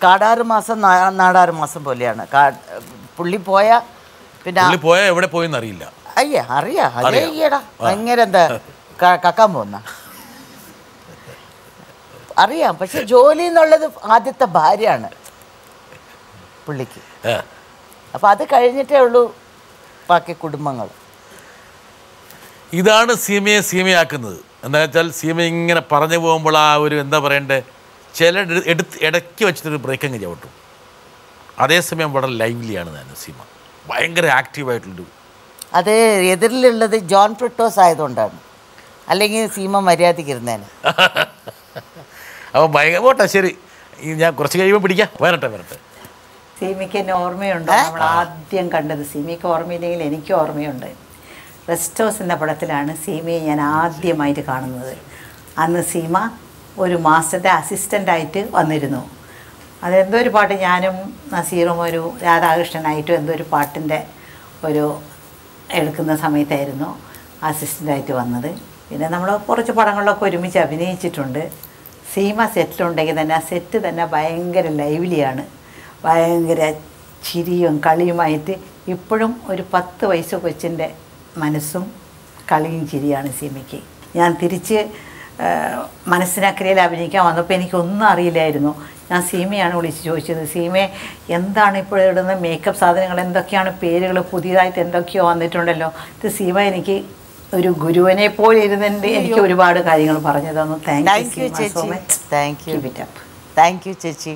B: കാടാറ് മാസം നാടാറ് മാസം പോലെയാണ്. പുള്ളി പോയാൽ പിന്നെ
A: എവിടെ പോയെന്ന് അറിയില്ല.
B: അറിയാം. അതേടാ ഭയങ്കര എന്താ കക്കാൻ പോകുന്ന അറിയാം. പക്ഷെ ജോലി എന്നുള്ളത് ആദ്യത്തെ ഭാര്യയാണ് പുള്ളിക്ക്. അപ്പം അത് കഴിഞ്ഞിട്ടേ ഉള്ളൂ ബാക്കി കുടുംബങ്ങൾ.
A: ഇതാണ് സീമയാക്കുന്നത്. എന്താ വെച്ചാൽ സീമ ഇങ്ങനെ പറഞ്ഞു പോകുമ്പോൾ ആ ഒരു എന്താ പറയണ്ടേ, ചില ഇടയ്ക്ക് വെച്ചിട്ടൊരു ബ്രേക്ക് അങ്ങ് ചവിട്ടും. അതേസമയം വളരെ ലൈവ്ലിയാണ് നസീമ, ഭയങ്കര ആക്റ്റീവായിട്ടുള്ളൊരു.
B: അത് എതിരിലുള്ളത് ജോൺ ഫ്രിട്ടോസ് ആയതുകൊണ്ടാണ്, അല്ലെങ്കിൽ സീമ മര്യാദയ്ക്കിരുന്നേനെ.
A: അപ്പോൾ ഭയങ്കര പോട്ടെ, ശരി, ഞാൻ കുറച്ച് കഴിയുമ്പോൾ പിടിക്കാം. വരട്ടെ.
G: സീമയ്ക്ക് എന്നെ ഓർമ്മയുണ്ടോ? നമ്മൾ ആദ്യം കണ്ടത്, സീമയ്ക്ക് ഓർമ്മയില്ലെങ്കിൽ എനിക്ക് ഓർമ്മയുണ്ട്. റെസ്റ്റ് ഹൗസ് എന്ന പടത്തിലാണ് സീമയെ ഞാൻ ആദ്യമായിട്ട് കാണുന്നത്. അന്ന് സീമ ഒരു മാസത്തെ അസിസ്റ്റൻ്റായിട്ട് വന്നിരുന്നു. അതെന്തോ ഒരു പാട്ട്, ഞാനും നസീറും ഒരു രാധാകൃഷ്ണനായിട്ടും എന്തോ ഒരു പാട്ടിൻ്റെ ഒരു എടുക്കുന്ന സമയത്തായിരുന്നു അസിസ്റ്റൻ്റായിട്ട് വന്നത്. പിന്നെ നമ്മൾ കുറച്ച് പടങ്ങളിലൊക്കെ ഒരുമിച്ച് അഭിനയിച്ചിട്ടുണ്ട്. സീമ സെറ്റിലുണ്ടെങ്കിൽ തന്നെ ആ സെറ്റ് തന്നെ ഭയങ്കര ലൈവ്ലിയാണ്, ഭയങ്കര ചിരിയും കളിയുമായിട്ട്. ഇപ്പോഴും ഒരു 10 വയസ്സ് കൊച്ചിൻ്റെ മനസ്സും കളിയും ചിരിയാണ് സീമയ്ക്ക്. ഞാൻ തിരിച്ച് മനസ്സിനക്കരയിൽ അഭിനയിക്കാൻ വന്നപ്പോൾ എനിക്കൊന്നും അറിയില്ലായിരുന്നു. ഞാൻ സീമയാണ് വിളിച്ച് ചോദിച്ചത്, സീമയെ എന്താണ് ഇപ്പോൾ ഇടുന്ന മേക്കപ്പ് സാധനങ്ങൾ, എന്തൊക്കെയാണ് പേരുകൾ, പുതിയതായിട്ട് എന്തൊക്കെയോ വന്നിട്ടുണ്ടല്ലോ. ഇത് സീമ എനിക്ക് ഒരു ഗുരുവിനെ പോലെ ഇരുന്നുണ്ട്, എനിക്ക് ഒരുപാട് കാര്യങ്ങൾ പറഞ്ഞു തന്നു.
B: താങ്ക് യു ചേച്ചി. താങ്ക് യു ചേച്ചി.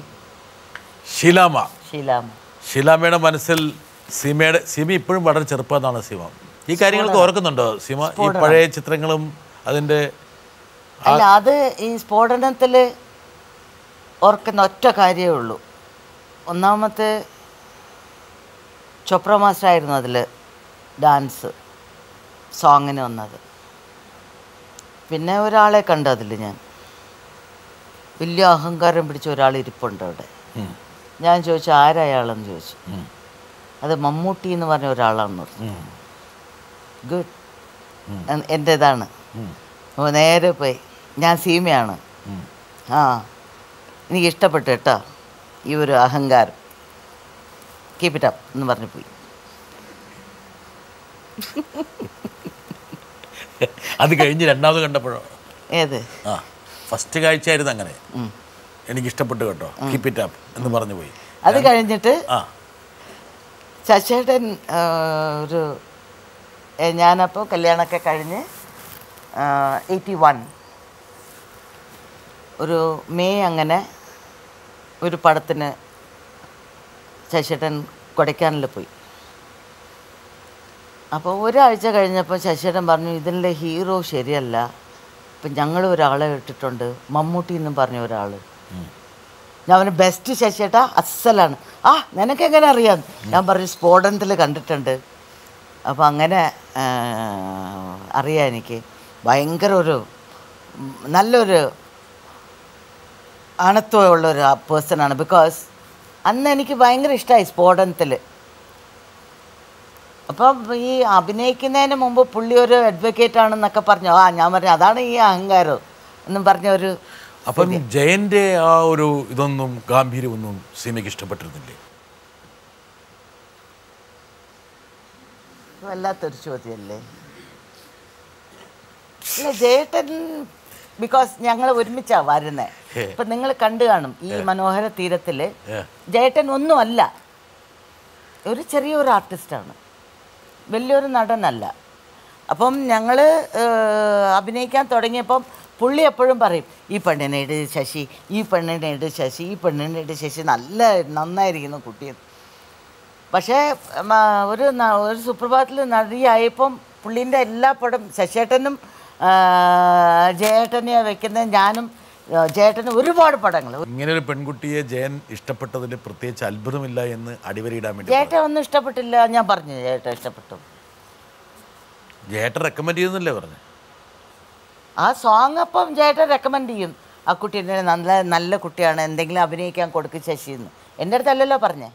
A: ഷീലാമ്മയുടെ മനസ്സിൽ സീമ ഇപ്പോഴും വളരെ ചെറുപ്പമെന്നാണ് സീമ. ഈ കാര്യങ്ങളൊക്കെ ഓർക്കുന്നുണ്ടോ സീമ? ഈ പഴയ ചിത്രങ്ങളും അതിൻ്റെ
B: അല്ല, അത് ഈ സ്ഫോടനത്തിൽ ഓർക്കുന്ന ഒറ്റ കാര്യമേ ഉള്ളൂ. ഒന്നാമത്തെ ചോപ്ര മാസ്റ്റർ ആയിരുന്നു അതിൽ ഡാൻസ് സോങ്ങിന് വന്നത്. പിന്നെ ഒരാളെ കണ്ടു അതിൽ, ഞാൻ വലിയ അഹങ്കാരം പിടിച്ച ഒരാൾ ഇരിപ്പുണ്ട് അവിടെ. ഞാൻ ചോദിച്ചു ആരയാളെന്ന് ചോദിച്ചു. അത് മമ്മൂട്ടി എന്ന് പറഞ്ഞ ഒരാളാണെന്ന് പറഞ്ഞു. ഗുഡ്, എൻ്റേതാണ്. അപ്പോൾ നേരെ പോയി, ഞാൻ സീമയാണ്, ആ എനിക്ക് ഇഷ്ടപ്പെട്ടു കേട്ടോ ഈ ഒരു അഹങ്കാരം, കീപ് ഇറ്റ് അപ്പ് എന്ന് പറഞ്ഞു പോയി.
A: അത് കഴിഞ്ഞ് രണ്ടാമത് കണ്ടപ്പോഴോ?
B: ഏത്?
A: ഫസ്റ്റ് കാഴ്ചയായിരുന്നു അങ്ങനെ, എനിക്ക് ഇഷ്ടപ്പെട്ടു കേട്ടോ, കീപ് ഇറ്റ് അപ്പ് എന്ന് പറഞ്ഞു പോയി.
B: അത് കഴിഞ്ഞിട്ട് ശശിയേട്ടൻ ഒരു ഞാനപ്പോൾ കല്യാണമൊക്കെ കഴിഞ്ഞ് 81 ഒരു മെയ് അങ്ങനെ ഒരു പടത്തിന് ശശിയേട്ടൻ കൊടൈക്കനാലിൽ പോയി. അപ്പോൾ ഒരാഴ്ച കഴിഞ്ഞപ്പോൾ ശശിയേട്ടൻ പറഞ്ഞു, ഇതിൻ്റെ ഹീറോ ശരിയല്ല, ഇപ്പം ഞങ്ങൾ ഒരാളെ ഇട്ടിട്ടുണ്ട്, മമ്മൂട്ടി എന്നും പറഞ്ഞ ഒരാൾ. ഞാൻ പറഞ്ഞു ബെസ്റ്റ് ശശിയേട്ടാ, അസലാണ്. ആ നിനക്കെങ്ങനെ അറിയാം? ഞാൻ പറഞ്ഞു സ്ഫോടനത്തിൽ കണ്ടിട്ടുണ്ട്. അപ്പോൾ അങ്ങനെ അറിയാം, എനിക്ക് ഭയങ്കര ഒരു നല്ലൊരു ആണത്വമുള്ളൊരു പേഴ്സണാണ്. ബിക്കോസ് അന്ന് എനിക്ക് ഭയങ്കര ഇഷ്ടമായി സ്ഫോടനത്തിൽ. അപ്പം ഈ അഭിനയിക്കുന്നതിന് മുമ്പ് പുള്ളി ഒരു അഡ്വക്കേറ്റ് ആണെന്നൊക്കെ പറഞ്ഞു. ഞാൻ പറഞ്ഞു അതാണ് ഈ അഹങ്കാരം എന്നും പറഞ്ഞ ഒരു.
A: അപ്പം ജയൻ്റെ ആ ഒരു ഇതൊന്നും ഗാംഭീര്യമൊന്നും സീമയ്ക്ക് ഇഷ്ടപ്പെട്ടിരുന്നില്ലേ?
B: വല്ലാത്തൊരു ചോദ്യമല്ലേ. ഇല്ല, ജയേട്ടൻ ബിക്കോസ് ഞങ്ങൾ ഒരുമിച്ചാണ് വരുന്നത്. ഇപ്പം നിങ്ങൾ കണ്ടു കാണും ഈ മനോഹര തീരത്തിൽ ജയേട്ടൻ ഒന്നുമല്ല, ഒരു ചെറിയൊരു ആർട്ടിസ്റ്റാണ്, വലിയൊരു നടനല്ല. അപ്പം ഞങ്ങൾ അഭിനയിക്കാൻ തുടങ്ങിയപ്പം പുള്ളി എപ്പോഴും പറയും ഈ പെണ്ണിനെ ഇട് ശശി, ഈ പെണ്ണിനെ ഇട് ശശി, ഈ പെണ്ണിനെ ഇട് ശശി, നന്നായിരിക്കുന്നു കുട്ടി. പക്ഷേ ഒരു സുപ്രഭാതത്തിൽ നടിയായപ്പം പുള്ളീൻ്റെ എല്ലാ പടം ശശിയേട്ടനും ജയേട്ടനെ വെക്കുന്നത്, ഞാനും ജയേട്ടന് ഒരുപാട് പടങ്ങൾ.
A: ഇങ്ങനെ ഒരു പെൺകുട്ടിയെ ജയൻ ഇഷ്ടപ്പെട്ടതിൽ പ്രത്യേകിച്ച് അത്ഭുതമില്ല എന്ന് അടിവരയിടാൻ വേണ്ടി.
B: ജയേട്ടൻ ഒന്നും ഇഷ്ടപ്പെട്ടില്ല, ഞാൻ പറഞ്ഞു ജയേട്ടൻ ഇഷ്ടപ്പെട്ടു.
A: ജയേട്ടൻ റെക്കമെൻഡ് ചെയ്യുന്നല്ലേ പറഞ്ഞു?
B: ആ സോങ് അപ്പം ജയേട്ടൻ റെക്കമെൻഡ് ചെയ്യും, ആ കുട്ടി നല്ല കുട്ടിയാണ്, എന്തെങ്കിലും അഭിനയിക്കാൻ കൊടുക്കും ശശിന്ന്. എൻ്റെ അടുത്തല്ലല്ലോ പറഞ്ഞേ.